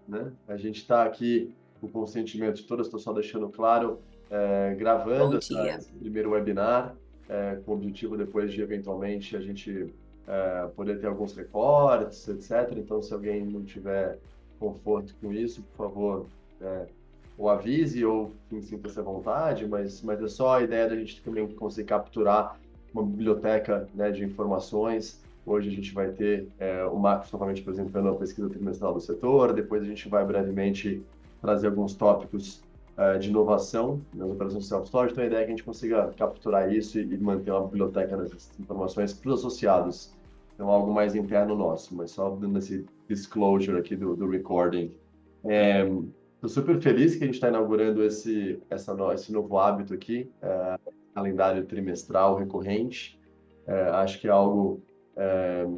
né? A gente está aqui com o consentimento de todas, estou só deixando claro, Bom gravando dia. esse primeiro webinar, com o objetivo depois de, eventualmente, a gente poder ter alguns recortes, etc. Então, se alguém não tiver conforto com isso, por favor, é, ou avise ou, enfim, sinta-se à vontade, mas é só a ideia da gente também conseguir capturar uma biblioteca, né, de informações. Hoje a gente vai ter o Marcos novamente apresentando a pesquisa trimestral do setor, depois a gente vai brevemente trazer alguns tópicos de inovação nas operações de self-storage. Então a ideia é que a gente consiga capturar isso e manter uma biblioteca dessas informações para os associados. Então algo mais interno nosso, mas só dando esse disclosure aqui do recording. Estou super feliz que a gente está inaugurando esse novo hábito aqui, calendário trimestral recorrente. Acho que é algo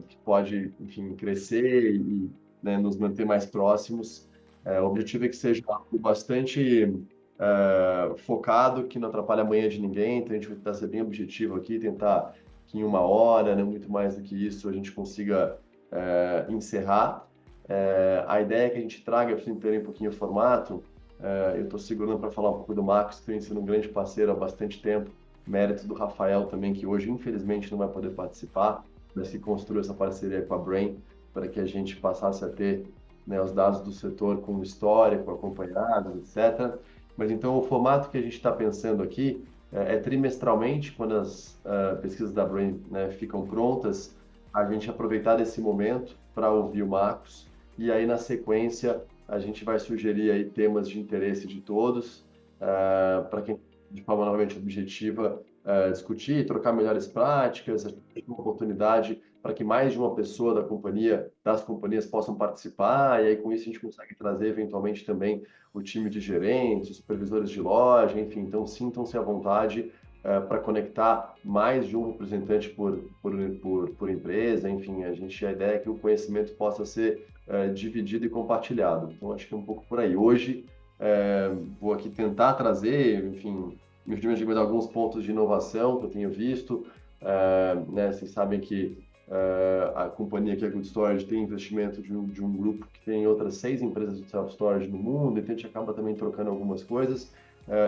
que pode, enfim, crescer e, né, nos manter mais próximos. O objetivo é que seja algo bastante focado, que não atrapalhe a manhã de ninguém. Então, a gente vai tentar ser bem objetivo aqui, tentar que em uma hora, né, muito mais do que isso, a gente consiga encerrar. A ideia é que a gente traga, para entender um pouquinho o formato, eu estou segurando para falar um pouco do Marcos, que tem sido um grande parceiro há bastante tempo, mérito do Rafael também, que hoje, infelizmente, não vai poder participar, mas que construiu essa parceria com a Brain para que a gente passasse a ter, né, os dados do setor com histórico, acompanhados, etc. Mas então, o formato que a gente está pensando aqui é trimestralmente, quando as pesquisas da Brain, né, ficam prontas, a gente aproveitar esse momento para ouvir o Marcos, e aí, na sequência, a gente vai sugerir aí temas de interesse de todos, para quem, de forma novamente objetiva, discutir, trocar melhores práticas, uma oportunidade para que mais de uma pessoa das companhias possam participar, e aí com isso a gente consegue trazer eventualmente também o time de gerentes, supervisores de loja, enfim, então sintam-se à vontade para conectar mais de um representante por empresa, enfim, a ideia é que o conhecimento possa ser dividido e compartilhado. Então, acho que é um pouco por aí. Hoje, vou aqui tentar trazer, enfim, meus alguns pontos de inovação que eu tenho visto. Né, vocês sabem que a companhia que é Good Storage tem investimento de um grupo que tem outras 6 empresas de self-storage no mundo, então a gente acaba também trocando algumas coisas.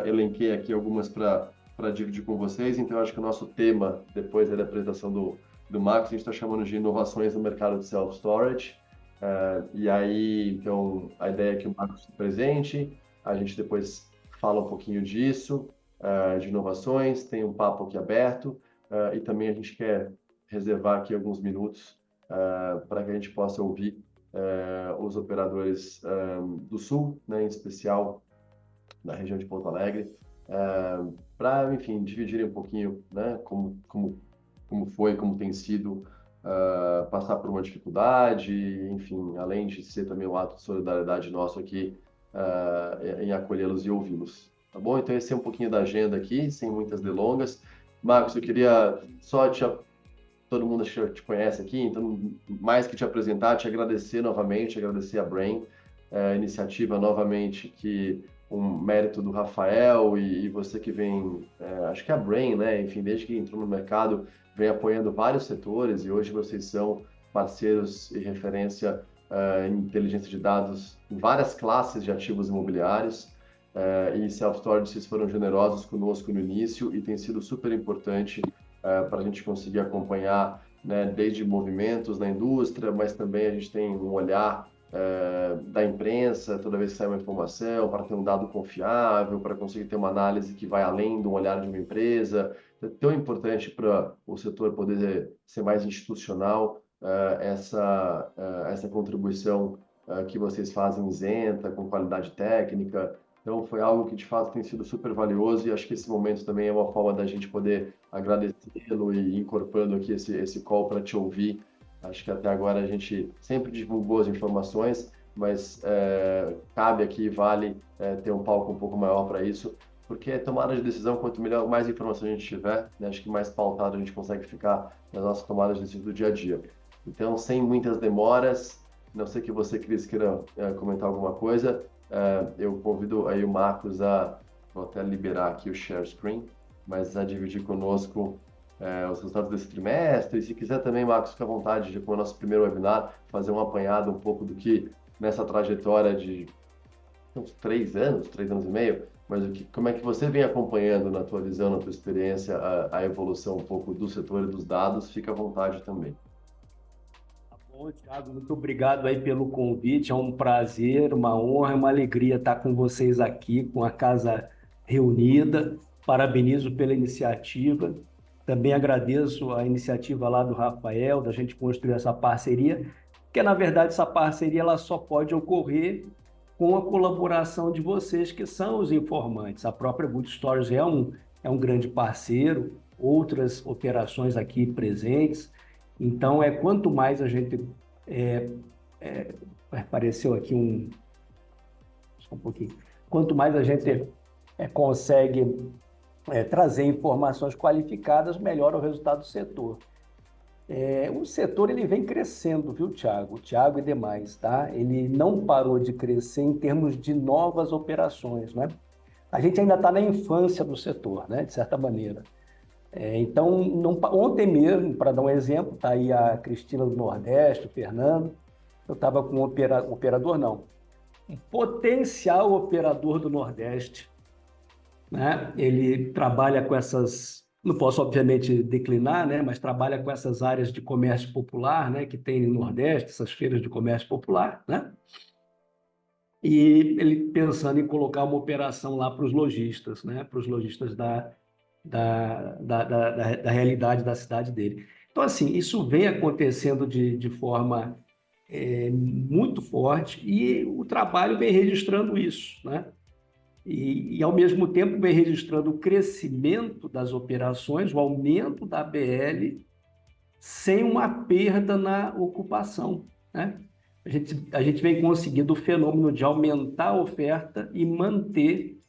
Elenquei aqui algumas para dividir com vocês, então acho que o nosso tema, depois da apresentação do Marcos, a gente está chamando de inovações no mercado de self-storage. E aí, então, a ideia é que o Marcos se presente, a gente depois fala um pouquinho disso, de inovações, tem um papo aqui aberto, e também a gente quer reservar aqui alguns minutos para que a gente possa ouvir os operadores do Sul, né, em especial da região de Porto Alegre, para, enfim, dividirem um pouquinho, né, como foi, como tem sido passar por uma dificuldade, enfim, além de ser também um ato de solidariedade nosso aqui em acolhê-los e ouvi-los. Tá bom? Então, esse é um pouquinho da agenda aqui, sem muitas delongas. Marcos, eu queria só todo mundo acho que te conhece aqui, então, mais que te apresentar, te agradecer novamente, agradecer a Brain, a iniciativa novamente, que um mérito do Rafael e você que vem, acho que a Brain, né, enfim, desde que entrou no mercado, vem apoiando vários setores e hoje vocês são parceiros e referência em inteligência de dados em várias classes de ativos imobiliários. E self-storage, vocês foram generosos conosco no início e tem sido super importante para a gente conseguir acompanhar, né, desde movimentos na indústria, mas também a gente tem um olhar da imprensa toda vez que sai uma informação, para ter um dado confiável, para conseguir ter uma análise que vai além do olhar de uma empresa. É tão importante para o setor poder ser mais institucional essa contribuição que vocês fazem isenta, com qualidade técnica. Então, foi algo que de fato tem sido super valioso e acho que esse momento também é uma forma da gente poder agradecê-lo e incorporando aqui esse call para te ouvir. Acho que até agora a gente sempre divulgou as informações, mas cabe aqui, vale ter um palco um pouco maior para isso, porque tomada de decisão, quanto melhor, mais informação a gente tiver, né, acho que mais pautado a gente consegue ficar nas nossas tomadas de decisão do dia a dia. Então, sem muitas demoras, não sei que você, Cris, queira comentar alguma coisa, eu convido aí o Marcos vou até liberar aqui o share screen, mas a dividir conosco os resultados desse trimestre. E se quiser também, Marcos, fica à vontade de, com o nosso primeiro webinar, fazer um apanhado um pouco do que nessa trajetória de uns 3 anos e meio, mas como é que você vem acompanhando na tua visão, na tua experiência, a evolução um pouco do setor e dos dados? Fica à vontade também. Tá bom, Thiago, muito obrigado aí pelo convite. É um prazer, uma honra, uma alegria estar com vocês aqui, com a casa reunida. Parabenizo pela iniciativa. Também agradeço a iniciativa lá do Rafael, da gente construir essa parceria, porque na verdade essa parceria ela só pode ocorrer com a colaboração de vocês, que são os informantes. A própria Good Stories é um grande parceiro, outras operações aqui presentes. Então, quanto mais a gente. É, Apareceu aqui só um pouquinho. Quanto mais a gente consegue trazer informações qualificadas, melhor o resultado do setor. O setor ele vem crescendo, viu, Thiago? Thiago e demais, tá? Ele não parou de crescer em termos de novas operações, né? A gente ainda está na infância do setor, né? De certa maneira. Então, ontem mesmo, para dar um exemplo, está aí a Cristina do Nordeste, o Fernando. Eu estava com um operador, não, um potencial operador do Nordeste, né? Ele trabalha com essas, não posso obviamente declinar, né? Mas trabalha com essas áreas de comércio popular, né? Que tem no Nordeste, essas feiras de comércio popular, né? E ele pensando em colocar uma operação lá para os lojistas, né? Para os lojistas da realidade da cidade dele. Então, assim, isso vem acontecendo de forma muito forte e o trabalho vem registrando isso, né? Ao mesmo tempo, vem registrando o crescimento das operações, o aumento da ABL, sem uma perda na ocupação, né? A gente vem conseguindo o fenômeno de aumentar a oferta e manter,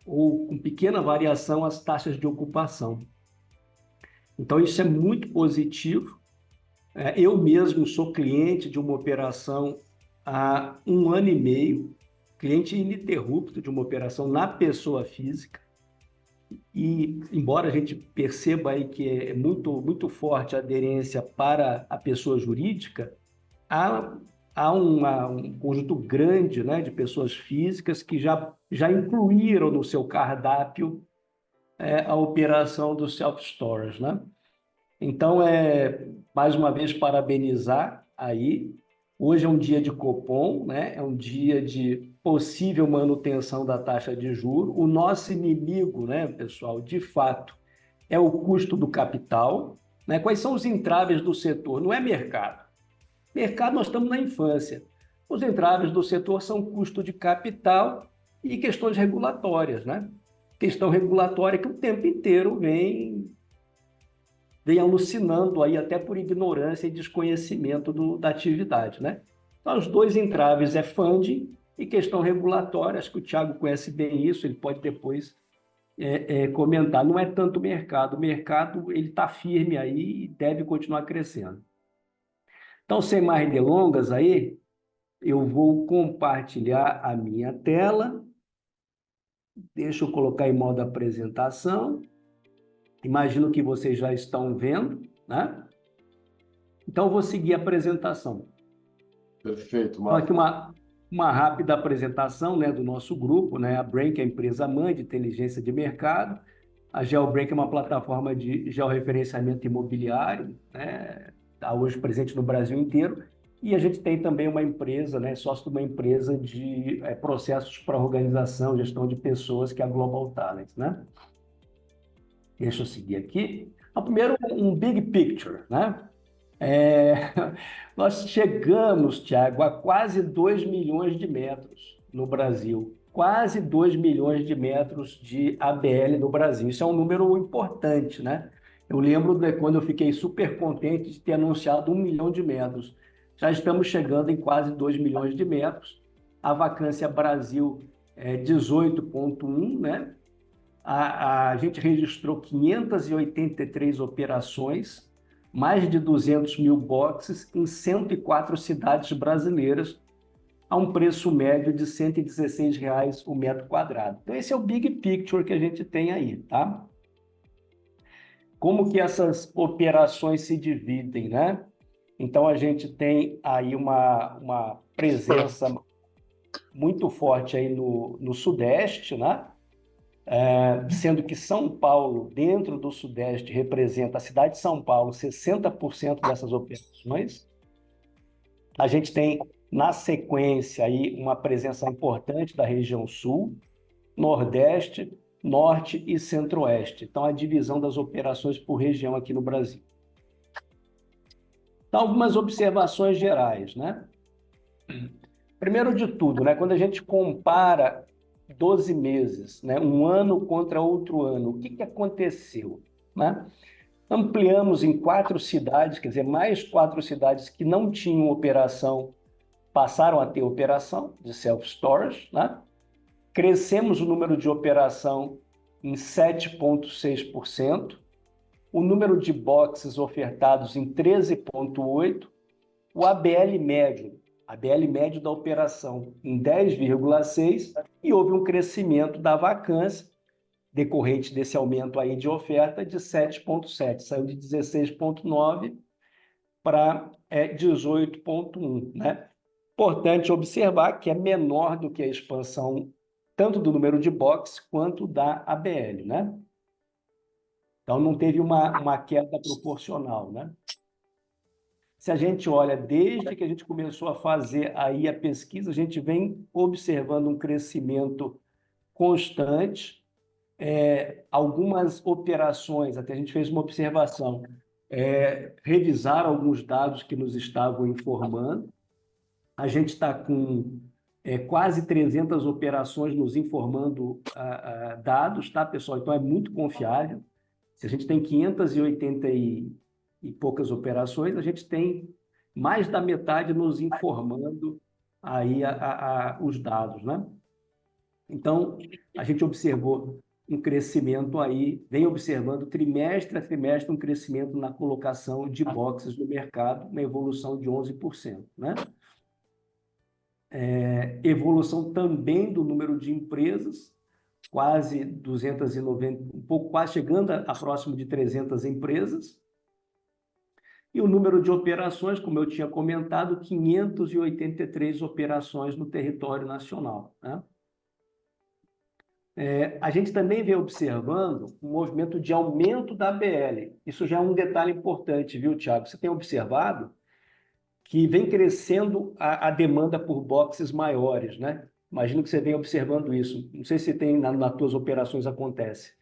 ou com pequena variação, as taxas de ocupação. Então, isso é muito positivo. Eu mesmo sou cliente de uma operação há 1 ano e meio, cliente ininterrupto de uma operação na pessoa física, e embora a gente perceba aí que é muito, muito forte a aderência para a pessoa jurídica, há, um conjunto grande, né, de pessoas físicas que já incluíram no seu cardápio a operação do self-storage, né? Então, mais uma vez, parabenizar aí. Hoje é um dia de Copom, né? É um dia de possível manutenção da taxa de juros. O nosso inimigo, né, pessoal, de fato, é o custo do capital, né? Quais são os entraves do setor? Não é mercado. Mercado, nós estamos na infância. Os entraves do setor são custo de capital e questões regulatórias, né? Questão regulatória que o tempo inteiro vem alucinando aí até por ignorância e desconhecimento da atividade, né? Então, os dois entraves é funding e questão regulatória. Acho que o Thiago conhece bem isso, ele pode depois comentar. Não é tanto o mercado ele está firme aí e deve continuar crescendo. Então, sem mais delongas aí, eu vou compartilhar a minha tela. Deixa eu colocar em modo apresentação. Imagino que vocês já estão vendo, né? Então, eu vou seguir a apresentação. Perfeito, Então, aqui Marco. uma rápida apresentação, né, do nosso grupo, né? A Brink é a empresa mãe de inteligência de mercado. A GeoBrink é uma plataforma de georreferenciamento imobiliário, né? Está hoje presente no Brasil inteiro. E a gente tem também uma empresa, né, sócio de uma empresa de processos para organização, gestão de pessoas, que é a Global Talent, né? Deixa eu seguir aqui. Então, primeiro, um big picture, né? É, Nós chegamos, Tiago, a quase 2 milhões de metros no Brasil. Quase 2 milhões de metros de ABL no Brasil. Isso é um número importante, né? Eu lembro de quando eu fiquei super contente de ter anunciado 1 milhão de metros. Já estamos chegando em quase 2 milhões de metros. A vacância Brasil é 18,1, né? A gente registrou 583 operações, mais de 200 mil boxes em 104 cidades brasileiras, a um preço médio de R$ 116 o metro quadrado. Então, esse é o big picture que a gente tem aí, tá? Como que essas operações se dividem, né? Então, a gente tem aí uma presença muito forte aí no Sudeste, né? Sendo que São Paulo, dentro do Sudeste, representa a cidade de São Paulo, 60% dessas operações. A gente tem, na sequência, aí, uma presença importante da região Sul, Nordeste, Norte e Centro-Oeste. Então, a divisão das operações por região aqui no Brasil. Então, algumas observações gerais, né? Primeiro de tudo, né, quando a gente compara 12 meses, né, um ano contra outro ano, o que que aconteceu, né? Ampliamos em 4 cidades, quer dizer, mais 4 cidades que não tinham operação passaram a ter operação de self-storage, né? Crescemos o número de operação em 7,6%, o número de boxes ofertados em 13,8%, o ABL médio da operação em 10,6% e houve um crescimento da vacância decorrente desse aumento aí de oferta de 7,7%, saiu de 16,9% para 18,1%, né? Importante observar que é menor do que a expansão tanto do número de boxes quanto da ABL, né? Então não teve uma queda proporcional, né? Se a gente olha desde que a gente começou a fazer aí a pesquisa, a gente vem observando um crescimento constante. Algumas operações, até a gente fez uma observação, revisaram alguns dados que nos estavam informando. A gente está com quase 300 operações nos informando dados, tá, pessoal? Então é muito confiável. Se a gente tem 580 e poucas operações, a gente tem mais da metade nos informando aí os dados, né? Então, a gente observou um crescimento aí, vem observando trimestre a trimestre um crescimento na colocação de boxes no mercado, uma evolução de 11%, né? Evolução também do número de empresas, quase 290, um pouco quase chegando a próximo de 300 empresas. E o número de operações, como eu tinha comentado, 583 operações no território nacional, né? A gente também vem observando um movimento de aumento da ABL. Isso já é um detalhe importante, viu, Thiago? Você tem observado que vem crescendo a demanda por boxes maiores, né? Imagino que você vem observando isso. Não sei se tem nas tuas operações acontece.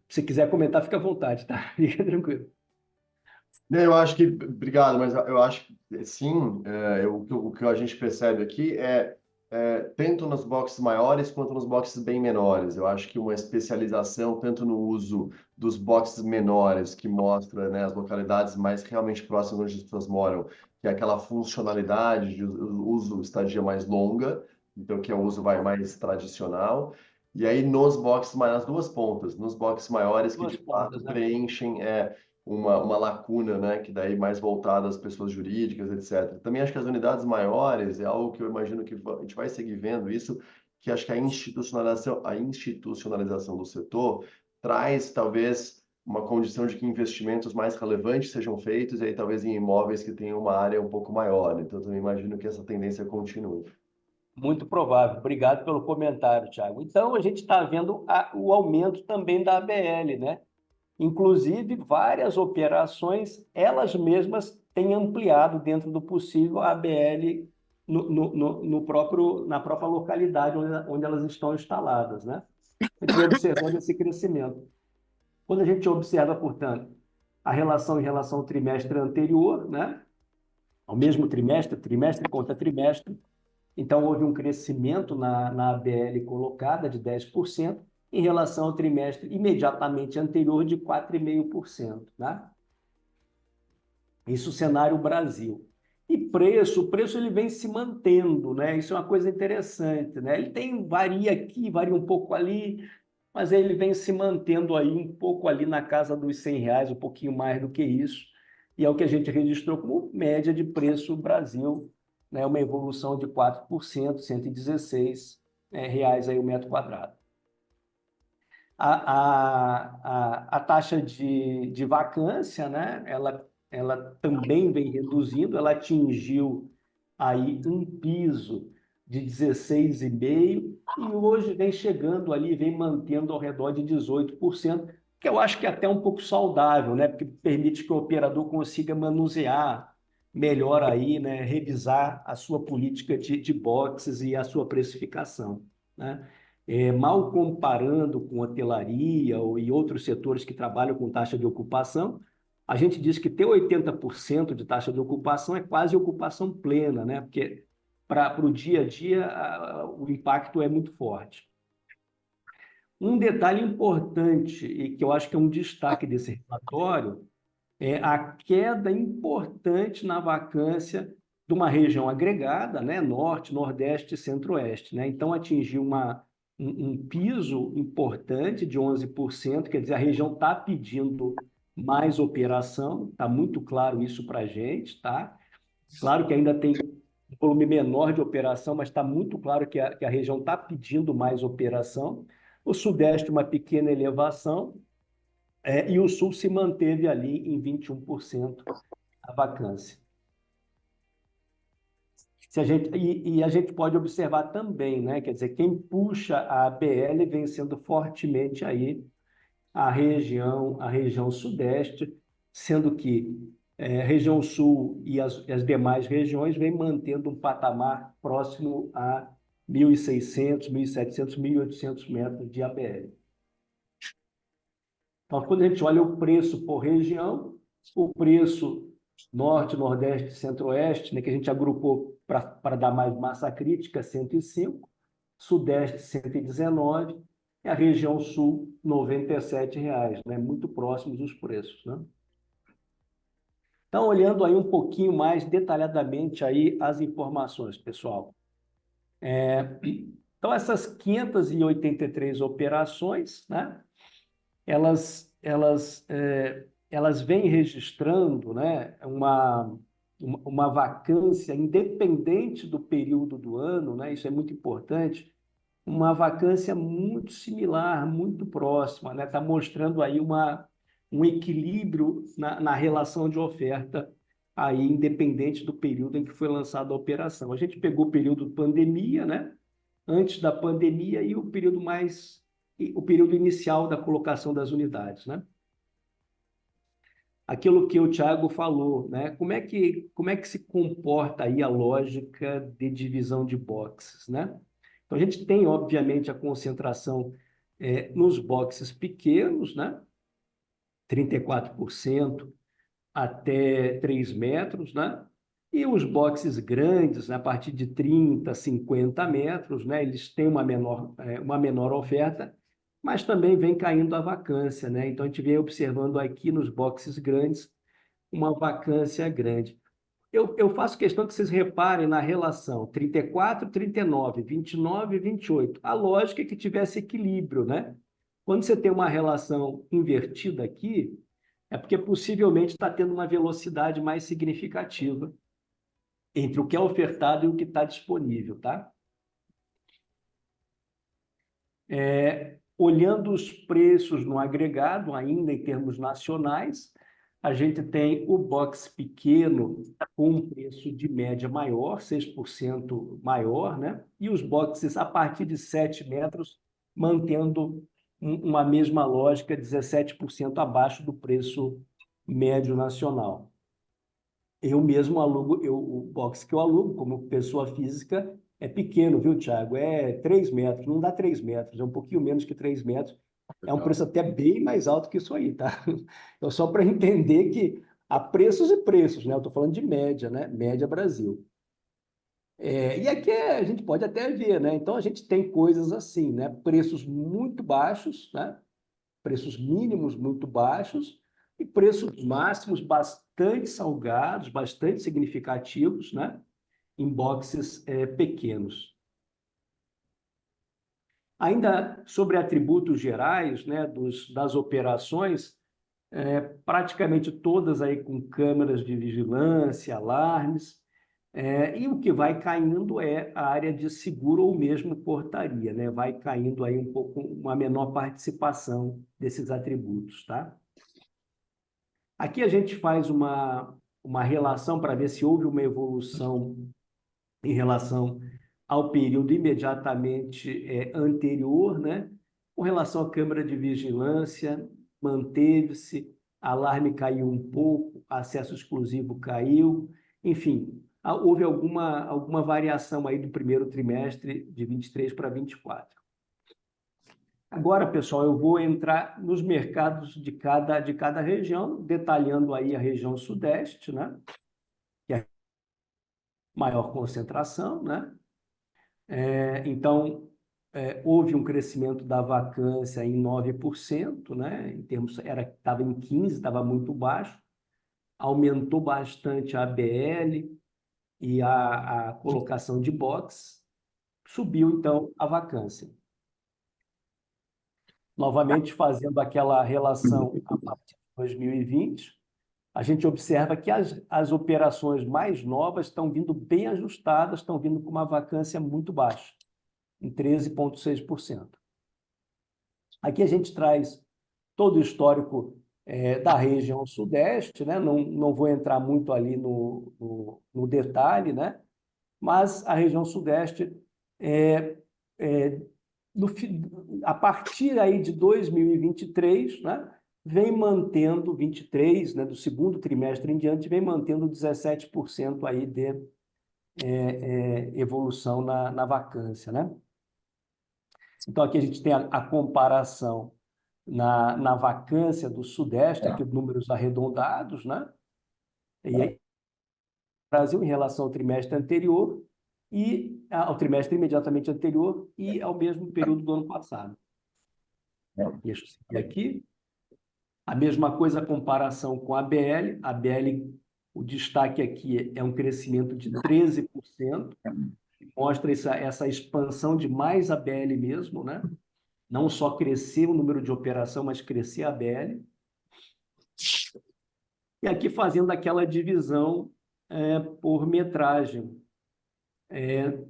Se quiser comentar, fica à vontade, tá? Fica tranquilo. Eu acho que, obrigado, mas eu acho que sim, o que a gente percebe aqui tanto nos boxes maiores quanto nos boxes bem menores. Eu acho que uma especialização tanto no uso dos boxes menores, que mostra, né, as localidades mais realmente próximas onde as pessoas moram, que é aquela funcionalidade de uso estadia mais longa, então que é o uso vai mais tradicional. E aí nos boxes maiores, nas duas pontas, nos boxes maiores que de Duas fato pontas, né? preenchem uma lacuna, né, que daí mais voltada às pessoas jurídicas, etc. Também acho que as unidades maiores é algo que eu imagino que a gente vai seguir vendo isso, que acho que a institucionalização do setor traz talvez uma condição de que investimentos mais relevantes sejam feitos e aí talvez em imóveis que tenham uma área um pouco maior. Então eu também imagino que essa tendência continue. Muito provável. Obrigado pelo comentário, Thiago. Então, a gente está vendo o aumento também da ABL, né? Inclusive, várias operações, elas mesmas têm ampliado dentro do possível a ABL na própria localidade onde elas estão instaladas, né? A gente vem observando esse crescimento. Quando a gente observa, portanto, a relação em relação ao trimestre anterior, né? Ao mesmo trimestre, trimestre contra trimestre, então houve um crescimento na ABL colocada de 10% em relação ao trimestre imediatamente anterior de 4,5%, né? Isso o cenário Brasil. E o preço ele vem se mantendo, né? Isso é uma coisa interessante, né? Varia aqui, varia um pouco ali, mas ele vem se mantendo aí um pouco ali na casa dos R$ 100, um pouquinho mais do que isso. E é o que a gente registrou como média de preço Brasil, né? Uma evolução de 4%, R$ 116 reais aí o metro quadrado. A taxa de vacância, né? Ela ela também vem reduzindo, ela atingiu aí um piso de 16,5% e hoje vem chegando ali, vem mantendo ao redor de 18%, que eu acho que é até um pouco saudável, né? Porque permite que o operador consiga manusear melhor aí, né? Revisar a sua política de boxes e a sua precificação, né? Mal comparando com hotelaria e outros setores que trabalham com taxa de ocupação, a gente diz que ter 80% de taxa de ocupação é quase ocupação plena, né? Porque para o dia a dia o impacto é muito forte. Um detalhe importante, e que eu acho que é um destaque desse relatório, é a queda importante na vacância de uma região agregada, né? Norte, Nordeste e Centro-Oeste, né? Então, atingiu um piso importante de 11%, quer dizer, a região está pedindo mais operação, está muito claro isso para a gente, tá? Claro que ainda tem um volume menor de operação, mas está muito claro que a região está pedindo mais operação. O Sudeste, uma pequena elevação, e o Sul se manteve ali em 21% a vacância. E a gente pode observar também, né? Quer dizer, quem puxa a ABL vem sendo fortemente aí a região Sudeste, sendo que a região Sul e as demais regiões vêm mantendo um patamar próximo a 1.600, 1.700, 1.800 metros de ABL. Então, quando a gente olha o preço por região, o preço Norte, Nordeste, Centro-Oeste, né, que a gente agrupou para dar mais massa crítica, 105, Sudeste, 119, e a região Sul, R$ 97, né, muito próximos os preços, né? Então, olhando aí um pouquinho mais detalhadamente aí as informações, pessoal. Então, essas 583 operações, né, elas vêm registrando, né, uma vacância independente do período do ano, né, isso é muito importante, uma vacância muito similar, muito próxima, né, está mostrando aí um equilíbrio na relação de oferta, aí, independente do período em que foi lançada a operação. A gente pegou o período pandemia, né, antes da pandemia e o período inicial da colocação das unidades, né? Aquilo que o Thiago falou, né? Como é que se comporta aí a lógica de divisão de boxes, né? Então, a gente tem, obviamente, a concentração nos boxes pequenos, né? 34% até 3 metros, né? E os boxes grandes, né, a partir de 30, 50 metros, né, eles têm uma menor oferta, mas também vem caindo a vacância, né? Então, a gente vem observando aqui nos boxes grandes uma vacância grande. Eu faço questão que vocês reparem na relação 34, 39, 29 e 28. A lógica é que tivesse equilíbrio, né? Quando você tem uma relação invertida aqui, é porque possivelmente está tendo uma velocidade mais significativa entre o que é ofertado e o que está disponível, tá? Olhando os preços no agregado, ainda em termos nacionais, a gente tem o box pequeno com um preço de média maior, 6% maior, né? E os boxes a partir de 7 metros, mantendo uma mesma lógica, 17% abaixo do preço médio nacional. Eu mesmo alugo, o box que eu alugo como pessoa física é pequeno, viu, Thiago? É 3 metros, não dá 3 metros, é um pouquinho menos que 3 metros. É um Legal. preço até bem mais alto que isso aí, tá? Então, só para entender que há preços e preços, né? Eu estou falando de média, né? Média Brasil. E aqui a gente pode até ver, né? Então, a gente tem coisas assim, né? Preços muito baixos, né? Preços mínimos muito baixos e preços máximos bastante salgados, bastante significativos, né? Em boxes pequenos. Ainda sobre atributos gerais, né, das operações, praticamente todas aí com câmeras de vigilância, alarmes, e o que vai caindo é a área de seguro ou mesmo portaria, né? Vai caindo aí um pouco, uma menor participação desses atributos, tá? Aqui a gente faz uma relação para ver se houve uma evolução em relação ao período imediatamente anterior, né? Com relação à câmara de vigilância, manteve-se, alarme caiu um pouco, acesso exclusivo caiu, enfim, houve alguma variação aí do primeiro trimestre de 23 para 24. Agora, pessoal, eu vou entrar nos mercados de cada região, detalhando aí a região sudeste, né? Que é a maior concentração, né? Então, houve um crescimento da vacância em 9%, né? Em termos, estava em 15%, estava muito baixo, aumentou bastante a ABL e a colocação de box, subiu então a vacância. Novamente, fazendo aquela relação a partir de 2020, a gente observa que as operações mais novas estão vindo bem ajustadas, estão vindo com uma vacância muito baixa, em 13,6%. Aqui a gente traz todo o histórico da região sudeste, né? Não vou entrar muito ali no detalhe, né? Mas a região sudeste, a partir aí de 2023, né? Vem mantendo 23, né? Do segundo trimestre em diante, vem mantendo 17% aí de evolução na vacância, né? Então, aqui a gente tem a comparação na vacância do Sudeste, aqui números arredondados, né? E aí, Brasil em relação ao trimestre anterior e ao trimestre imediatamente anterior e ao mesmo período do ano passado. Deixa eu seguir aqui. A mesma coisa, a comparação com a ABL. A ABL, o destaque aqui é um crescimento de 13%, mostra essa expansão de mais ABL mesmo, né? Não só crescer o número de operação, mas crescer a ABL. E aqui fazendo aquela divisão por metragem.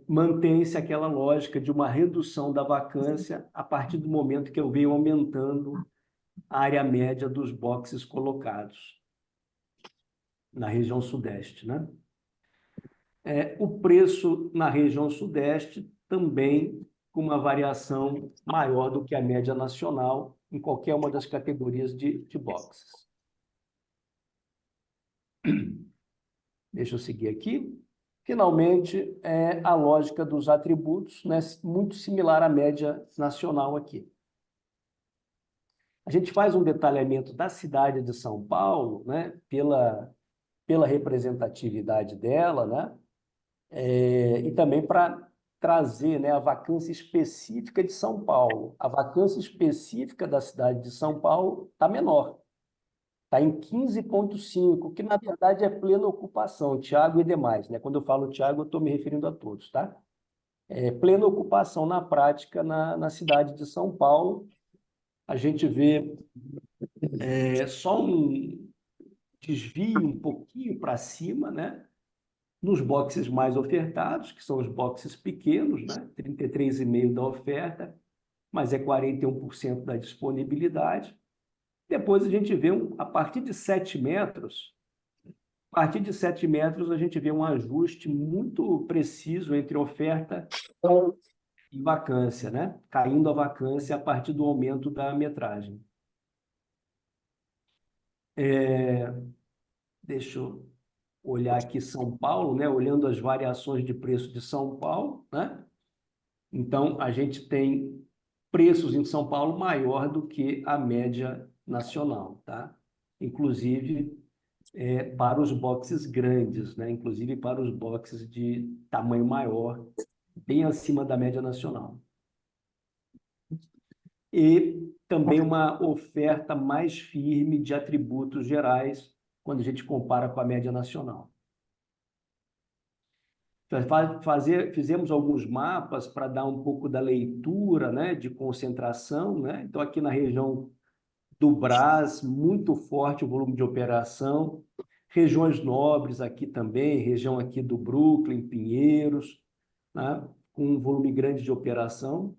Mantém-se aquela lógica de uma redução da vacância a partir do momento que eu venho aumentando a área média dos boxes colocados na região sudeste, né? O preço na região sudeste também com uma variação maior do que a média nacional em qualquer uma das categorias de boxes. Deixa eu seguir aqui. Finalmente, a lógica dos atributos, né, muito similar à média nacional aqui. A gente faz um detalhamento da cidade de São Paulo, né, pela representatividade dela, né, e também para trazer, né, a vacância específica de São Paulo. A vacância específica da cidade de São Paulo está menor. Está em 15,5%, que na verdade é plena ocupação, Tiago e demais, né? Quando eu falo Tiago, eu estou me referindo a todos, tá? Plena ocupação na prática na cidade de São Paulo. A gente vê só um desvio um pouquinho para cima, né? Nos boxes mais ofertados, que são os boxes pequenos, né? 33,5% da oferta, mas é 41% da disponibilidade. Depois a gente vê, a partir de 7 metros, a gente vê um ajuste muito preciso entre oferta e vacância, né? Caindo a vacância a partir do aumento da metragem. Deixa eu olhar aqui São Paulo, né? Olhando as variações de preço de São Paulo, né? Então, a gente tem preços em São Paulo maior do que a média nacional, tá? Inclusive para os boxes grandes, né? Inclusive para os boxes de tamanho maior, bem acima da média nacional. E também uma oferta mais firme de atributos gerais quando a gente compara com a média nacional. Fizemos alguns mapas para dar um pouco da leitura, né, de concentração, né? Então, aqui na região do Brás, muito forte o volume de operação. Regiões nobres aqui também, região aqui do Brooklyn, Pinheiros, né? Com um volume grande de operação.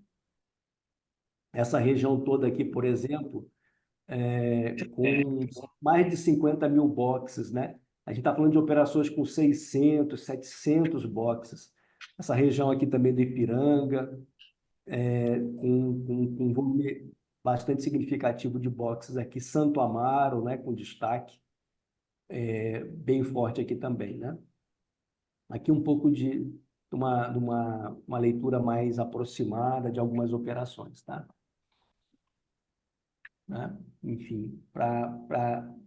Essa região toda aqui, por exemplo, com mais de 50 mil boxes, né? A gente está falando de operações com 600, 700 boxes. Essa região aqui também do Ipiranga, com um volume bastante significativo de boxes aqui. Santo Amaro, né? Com destaque bem forte aqui também, né? Aqui um pouco de uma leitura mais aproximada de algumas operações, tá? Né? Enfim,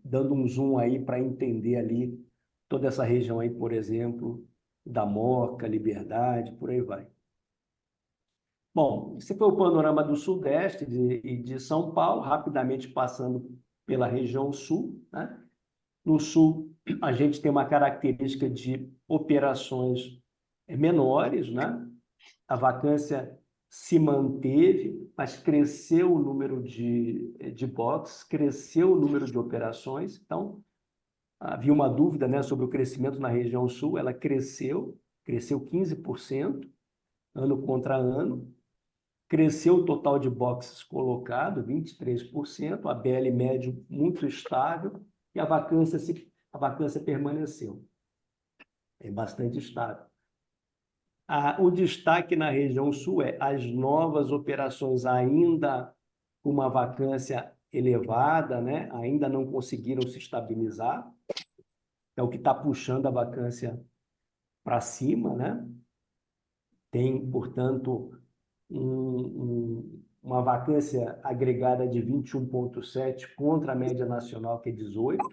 dando um zoom aí para entender ali toda essa região aí, por exemplo, da Moca, Liberdade, por aí vai. Bom, esse foi o panorama do Sudeste e de São Paulo, rapidamente passando pela região Sul, né? No Sul, a gente tem uma característica de operações menores, né? A vacância se manteve, mas cresceu o número de boxes, cresceu o número de operações. Então, havia uma dúvida, né, sobre o crescimento na região sul, ela cresceu 15%, ano contra ano. Cresceu o total de boxes colocado, 23%, a BL médio muito estável, e a vacância permaneceu. É bastante estável. O destaque na região sul é as novas operações ainda com uma vacância elevada, né? Ainda não conseguiram se estabilizar, é o que está puxando a vacância para cima, né? Tem, portanto, uma vacância agregada de 21,7 contra a média nacional, que é 18.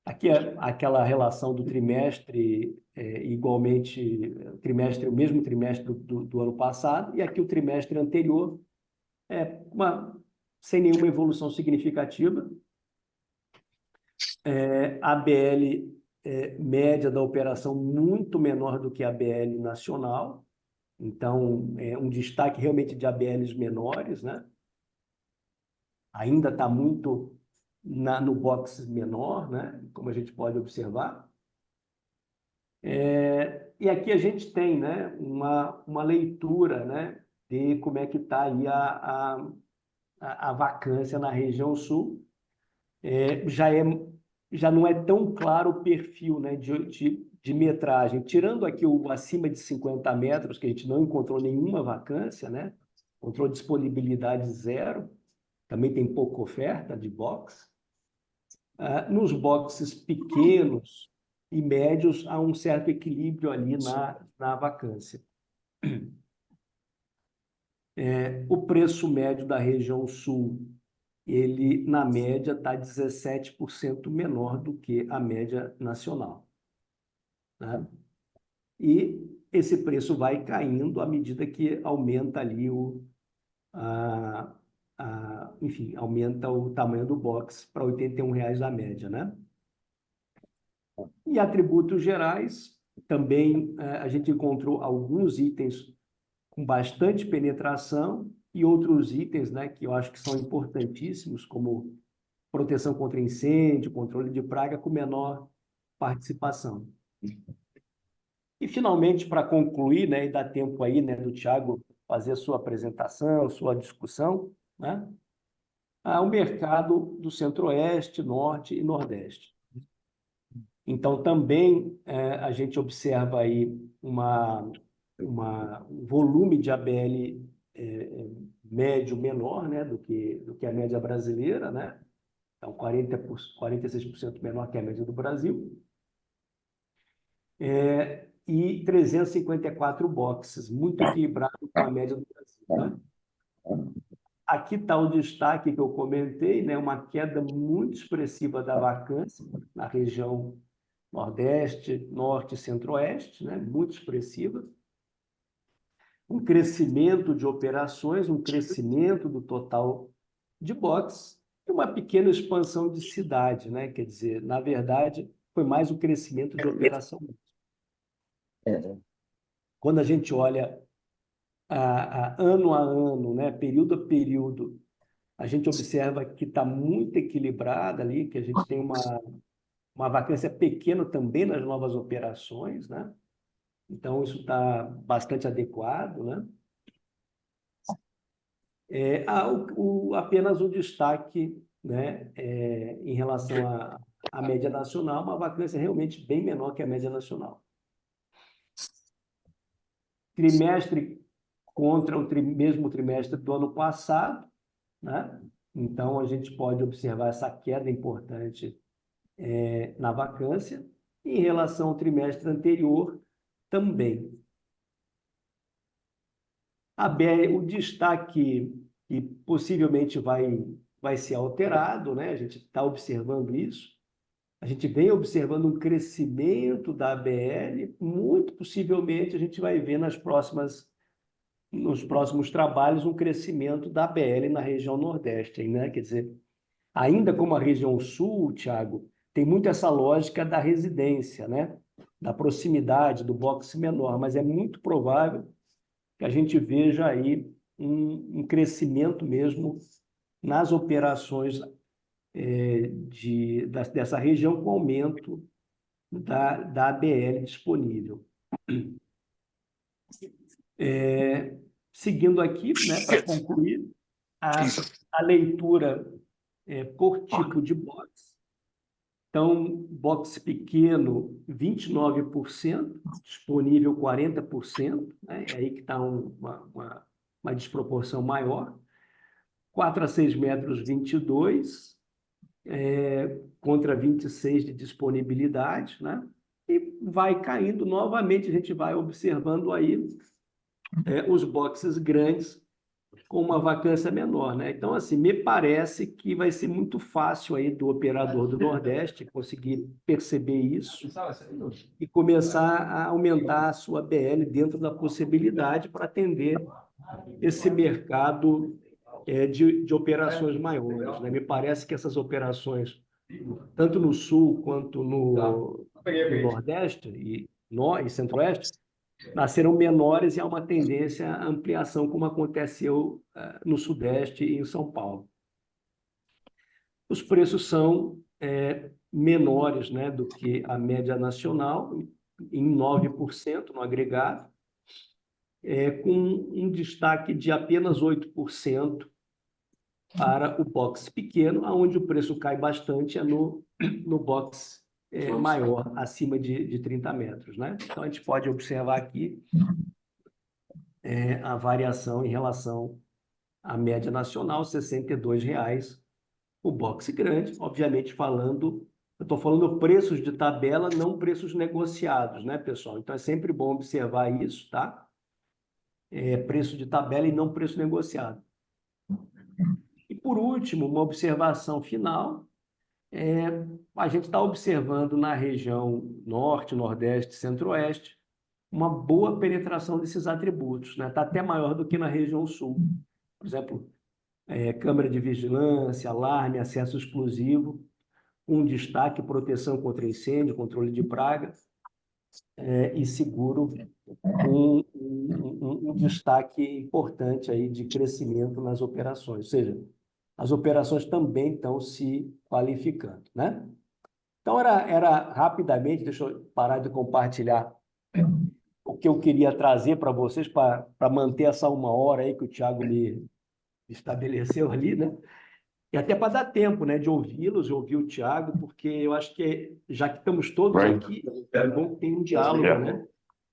Aqui é aquela relação do trimestre, igualmente, o mesmo trimestre do ano passado, e aqui o trimestre anterior, sem nenhuma evolução significativa. A BL média da operação muito menor do que a BL nacional, então é um destaque realmente de ABLs menores, né? Ainda está muito no box menor, né? Como a gente pode observar. E aqui a gente tem, né, uma leitura, né, de como é que está aí a vacância na região sul. Já não é tão claro o perfil, né, de metragem. Tirando aqui o acima de 50 metros, que a gente não encontrou nenhuma vacância, né? Encontrou disponibilidade zero. Também tem pouca oferta de box. Nos boxes pequenos e médios, há um certo equilíbrio ali na vacância. O preço médio da região sul, ele, na média, está 17% menor do que a média nacional, né? E esse preço vai caindo à medida que aumenta ali enfim, aumenta o tamanho do box para R$ 81 a média, né? E atributos gerais, também a gente encontrou alguns itens com bastante penetração e outros itens, né, que eu acho que são importantíssimos, como proteção contra incêndio, controle de praga, com menor participação. E, finalmente, para concluir, né, e dar tempo aí, né, do Thiago fazer a sua apresentação, sua discussão, né, o mercado do Centro-Oeste, Norte e Nordeste. Então, também a gente observa aí um volume de ABL médio menor, né, do que a média brasileira, né? Então, 46% menor que a média do Brasil. E 354 boxes, muito equilibrado com a média do Brasil, né? Aqui está o destaque que eu comentei, né? Uma queda muito expressiva da vacância na região Nordeste, Norte e Centro-Oeste, né? Muito expressiva. Um crescimento de operações, um crescimento do total de boxes e uma pequena expansão de cidade, né? Quer dizer, na verdade, foi mais o crescimento de operação. Quando a gente olha ano a ano, né? Período a período, a gente observa que está muito equilibrada ali, que a gente tem uma vacância pequena também nas novas operações, né? Então, isso está bastante adequado, né? Apenas um destaque, né, em relação à média nacional, uma vacância realmente bem menor que a média nacional. Trimestre contra o mesmo trimestre do ano passado, né? Então, a gente pode observar essa queda importante na vacância. Em relação ao trimestre anterior, também. O destaque que possivelmente vai ser alterado, né? A gente está observando isso. A gente vem observando um crescimento da ABL, muito possivelmente a gente vai ver nos próximos trabalhos um crescimento da ABL na região Nordeste, né? Quer dizer, ainda como a região Sul, Thiago, tem muito essa lógica da residência, né? Da proximidade, do boxe menor, mas é muito provável que a gente veja aí um crescimento mesmo nas operações dessa região com aumento da ABL disponível. Seguindo aqui, né, para concluir, a leitura por tipo de box. Então, box pequeno, 29%, disponível 40%, né? É aí que está uma desproporção maior. 4 a 6 metros, 22, contra 26 de disponibilidade, né? E vai caindo novamente, a gente vai observando aí os boxes grandes com uma vacância menor, né? Então, assim, me parece que vai ser muito fácil aí do operador do Nordeste conseguir perceber isso e começar a aumentar a sua BL dentro da possibilidade para atender esse mercado de operações maiores, né? Me parece que essas operações, tanto no Sul quanto no Nordeste e Centro-Oeste, nasceram menores e há uma tendência à ampliação, como aconteceu no Sudeste e em São Paulo. Os preços são menores, né, do que a média nacional, em 9% no agregado, com um destaque de apenas 8% para o box pequeno, onde o preço cai bastante no box maior, acima de 30 metros, né? Então, a gente pode observar aqui a variação em relação à média nacional, R$ 62,00, o boxe grande, obviamente falando, eu estou falando preços de tabela, não preços negociados, né, pessoal? Então, é sempre bom observar isso, tá? Preço de tabela e não preço negociado. E, por último, uma observação final, a gente está observando na região Norte, Nordeste, Centro-Oeste, uma boa penetração desses atributos, né? Está até maior do que na região Sul. Por exemplo, câmera de vigilância, alarme, acesso explosivo, um destaque, proteção contra incêndio, controle de praga, e seguro, um destaque importante aí de crescimento nas operações. Ou seja, as operações também estão se qualificando, né? Então, era rapidamente, deixa eu parar de compartilhar o que eu queria trazer para vocês, para manter essa 1 hora aí que o Thiago me estabeleceu ali, né? E até para dar tempo, né, de ouvi-los, de ouvir o Thiago, porque eu acho que, já que estamos todos aqui, é bom que tenha um diálogo, né?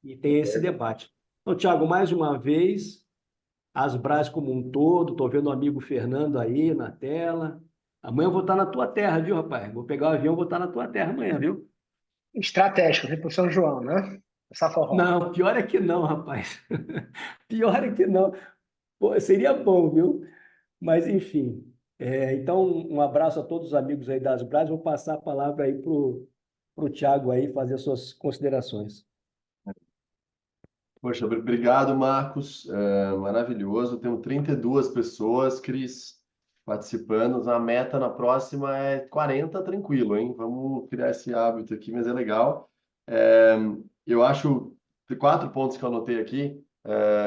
E tem esse debate. Então, Thiago, mais uma vez, Asbras como um todo, estou vendo o amigo Fernando aí na tela. Amanhã eu vou estar na tua terra, viu, rapaz? Vou pegar o avião e vou estar na tua terra amanhã, viu? Estratégico, vem pro São João, né? Essa forró. Não, pior é que não, rapaz. Pior é que não. Pô, seria bom, viu? Mas, enfim. Então, um abraço a todos os amigos aí das Brás. Vou passar a palavra aí para o Thiago aí fazer suas considerações. Poxa, obrigado, Marcos. Maravilhoso. Temos 32 pessoas, Cris, participando. A meta na próxima é 40, tranquilo, hein? Vamos criar esse hábito aqui, mas é legal. Eu acho 4 pontos que eu anotei aqui,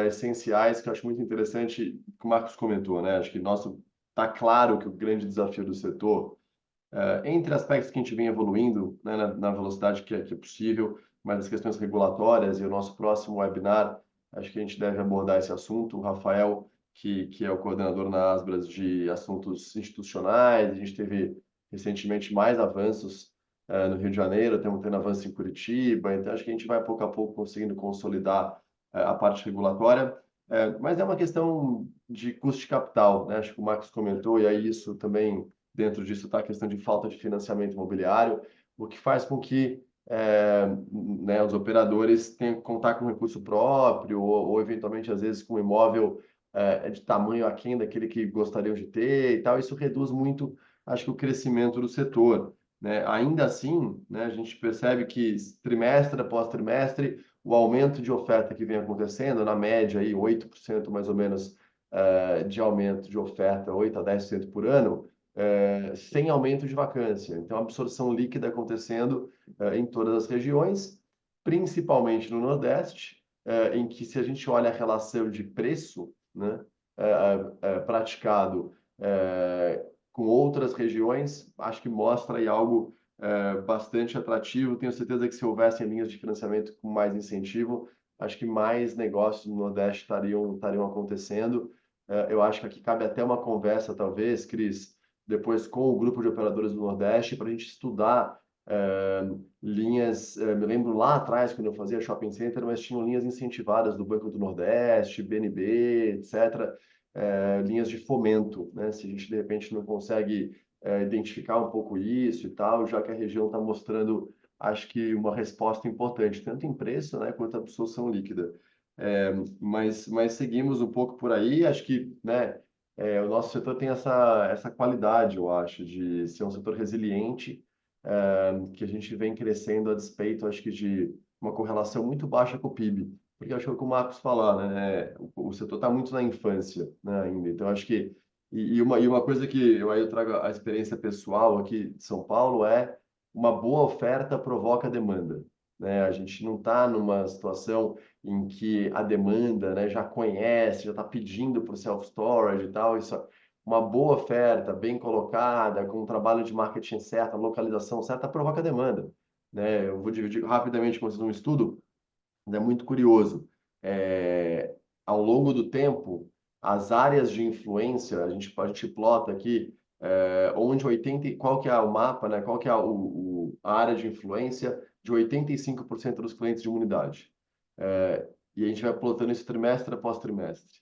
essenciais, que eu acho muito interessante, que o Marcos comentou, né? Acho que está claro que o grande desafio do setor, entre aspectos que a gente vem evoluindo, né, na velocidade que é possível, mas as questões regulatórias e o nosso próximo webinar, acho que a gente deve abordar esse assunto. O Rafael que é o coordenador na Asbras de assuntos institucionais. A gente teve recentemente mais avanços no Rio de Janeiro, estamos tendo avanço em Curitiba, então acho que a gente vai pouco a pouco conseguindo consolidar a parte regulatória. Mas é uma questão de custo de capital, né? Acho que o Marcos comentou, e aí isso também, dentro disso, está a questão de falta de financiamento imobiliário, o que faz com que né, os operadores tenham que contar com recurso próprio ou eventualmente, às vezes, com um imóvel de tamanho aquém daquele que gostariam de ter e tal. Isso reduz muito, acho que, o crescimento do setor, né? Ainda assim, né, a gente percebe que trimestre após trimestre, o aumento de oferta que vem acontecendo, na média, aí, 8% mais ou menos de aumento de oferta, 8 a 10% por ano, sem aumento de vacância. Então, absorção líquida acontecendo em todas as regiões, principalmente no Nordeste, em que, se a gente olha a relação de preço, né, praticado com outras regiões, acho que mostra aí algo bastante atrativo. Tenho certeza que, se houvessem linhas de financiamento com mais incentivo, acho que mais negócios no Nordeste estariam acontecendo. Eu acho que aqui cabe até uma conversa, talvez, Cris, depois com o grupo de operadores do Nordeste, para a gente estudar linhas. Me lembro lá atrás, quando eu fazia shopping center, mas tinham linhas incentivadas do Banco do Nordeste, BNB, etc., linhas de fomento, né? Se a gente, de repente, não consegue identificar um pouco isso e tal, já que a região está mostrando, acho que, uma resposta importante, tanto em preço, né, quanto absorção líquida. Mas seguimos um pouco por aí. Acho que, né, o nosso setor tem essa qualidade, eu acho, de ser um setor resiliente, que a gente vem crescendo a despeito, acho que, de uma correlação muito baixa com o PIB. Porque acho que é o que o Marcos falar, né? O setor está muito na infância, né, ainda. Então, acho que... E uma coisa que eu trago a experiência pessoal aqui de São Paulo é: uma boa oferta provoca demanda, né? A gente não está numa situação em que a demanda, né, já conhece, já está pedindo por self-storage e tal. Isso, uma boa oferta, bem colocada, com um trabalho de marketing certo, a localização certa, provoca demanda, né? Eu vou dividir rapidamente com vocês um estudo, é muito curioso. É, Ao longo do tempo, as áreas de influência, a gente plota aqui, onde 80, qual que é o mapa, né? Qual que é a área de influência de 85% dos clientes de uma unidade. E a gente vai plotando isso trimestre após trimestre.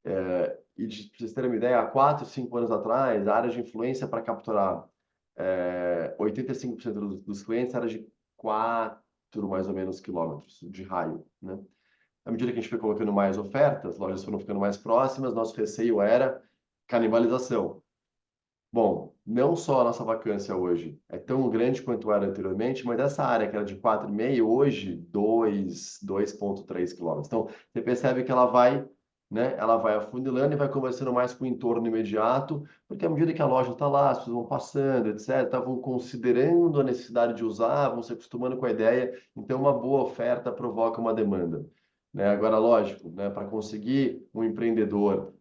E, para vocês terem uma ideia, há 4, 5 anos atrás, a área de influência para capturar 85% dos clientes era de 4, mais ou menos, quilômetros de raio, né? À medida que a gente foi colocando mais ofertas, as lojas foram ficando mais próximas, nosso receio era canibalização. Bom, não só a nossa vacância hoje é tão grande quanto era anteriormente, mas essa área que era de 4,5, hoje 2,3 quilômetros. Então, você percebe que ela vai, né, ela vai afunilando e vai conversando mais com o entorno imediato, porque à medida que a loja está lá, as pessoas vão passando, etc., vão considerando a necessidade de usar, vão se acostumando com a ideia. Então, uma boa oferta provoca uma demanda, né? Agora, lógico, né, para conseguir um empreendedor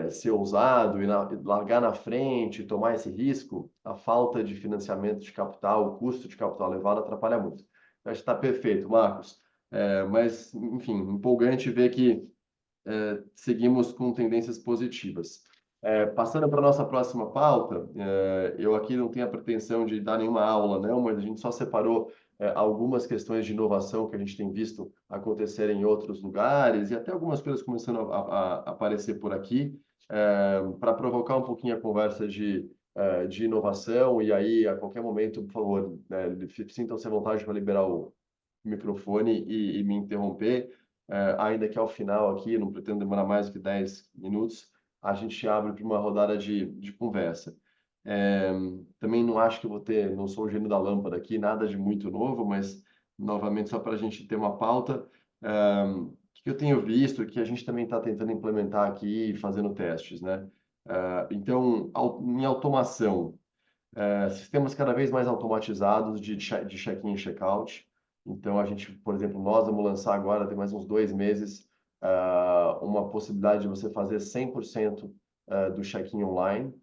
ser ousado e largar na frente, tomar esse risco, a falta de financiamento de capital, o custo de capital elevado atrapalha muito. Acho que está perfeito, Marcos. Mas, enfim, empolgante ver que seguimos com tendências positivas. Passando para a nossa próxima pauta, eu aqui não tenho a pretensão de dar nenhuma aula, não, mas a gente só separou algumas questões de inovação que a gente tem visto acontecer em outros lugares e até algumas coisas começando a aparecer por aqui, para provocar um pouquinho a conversa de inovação. E aí, a qualquer momento, por favor, sintam-se à vontade para liberar o microfone e me interromper. Ainda que ao final aqui, não pretendo demorar mais que 10 minutos, a gente abre para uma rodada de conversa. É, Também não acho que eu vou ter, não sou o gênio da lâmpada aqui, nada de muito novo, mas, novamente, só para a gente ter uma pauta, o que eu tenho visto, que a gente também está tentando implementar aqui, fazendo testes, né? Então, em automação, sistemas cada vez mais automatizados de check-in e check-out. Então, a gente, por exemplo, nós vamos lançar agora, tem mais uns 2 meses, uma possibilidade de você fazer 100% do check-in online,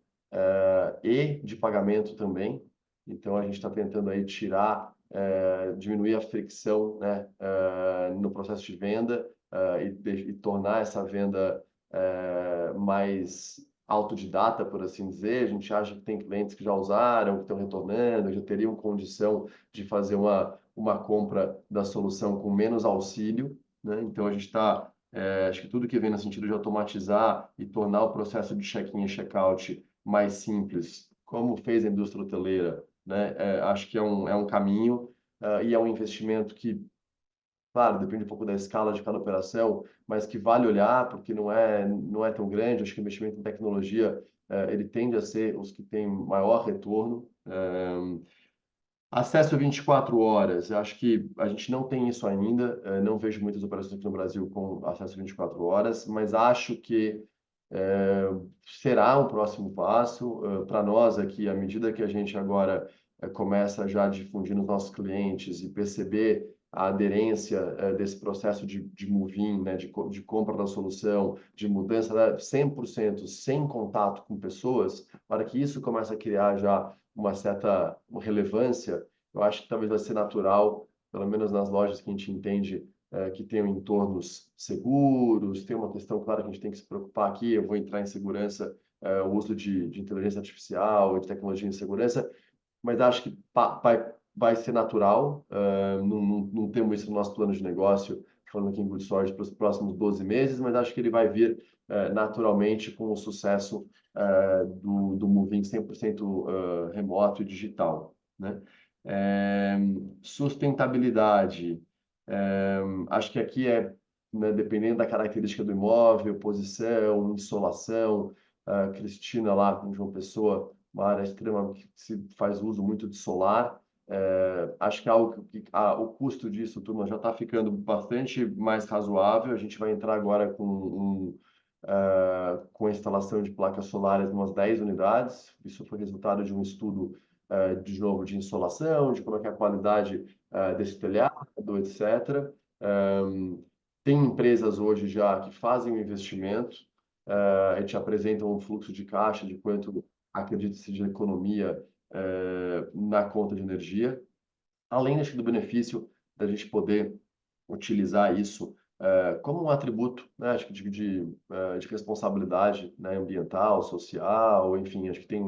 e de pagamento também. Então, a gente está tentando aí diminuir a fricção, né, no processo de venda, e tornar essa venda mais autodidata, por assim dizer. A gente acha que tem clientes que já usaram, que estão retornando, já teriam condição de fazer uma compra da solução com menos auxílio, né? Então, a gente está, acho que tudo que vem no sentido de automatizar e tornar o processo de check-in e check-out mais simples, como fez a indústria hoteleira, né? Acho que é um caminho, e é um investimento que, claro, depende um pouco da escala de cada operação, mas que vale olhar, porque não é tão grande. Acho que o investimento em tecnologia, ele tende a ser os que têm maior retorno. Acesso 24 horas, eu acho que a gente não tem isso ainda. Não vejo muitas operações aqui no Brasil com acesso 24 horas, mas acho que é, será um próximo passo. Para nós aqui, à medida que a gente agora começa já a difundir nos nossos clientes e perceber a aderência desse processo de move-in, né, de compra da solução, de mudança, né, 100% sem contato com pessoas, para que isso comece a criar já uma certa relevância. Eu acho que talvez vai ser natural, pelo menos nas lojas que a gente entende que tenham entornos seguros. Tem uma questão, claro, que a gente tem que se preocupar aqui. Eu vou entrar em segurança, o uso de inteligência artificial, de tecnologia em segurança, mas acho que vai ser natural. Não temos isso no nosso plano de negócio, falando aqui em Good Storage, para os próximos 12 meses, mas acho que ele vai vir naturalmente com o sucesso do Moving 100% remoto e digital, né? Sustentabilidade. Acho que aqui né, dependendo da característica do imóvel, posição, insolação. A Cristina lá, com João Pessoa, uma área extrema que se faz uso muito de solar. Acho que é algo que o custo disso, turma, já está ficando bastante mais razoável. A gente vai entrar agora com a instalação de placas solares em umas 10 unidades. Isso foi resultado de um estudo, de novo, de insolação, de como é que é a qualidade desse telhado, etc. Tem empresas hoje já que fazem o investimento, a gente apresenta um fluxo de caixa de quanto acredita-se de economia na conta de energia, além acho, do benefício da gente poder utilizar isso como um atributo, né, acho que de responsabilidade, né, ambiental, social, enfim, acho que tem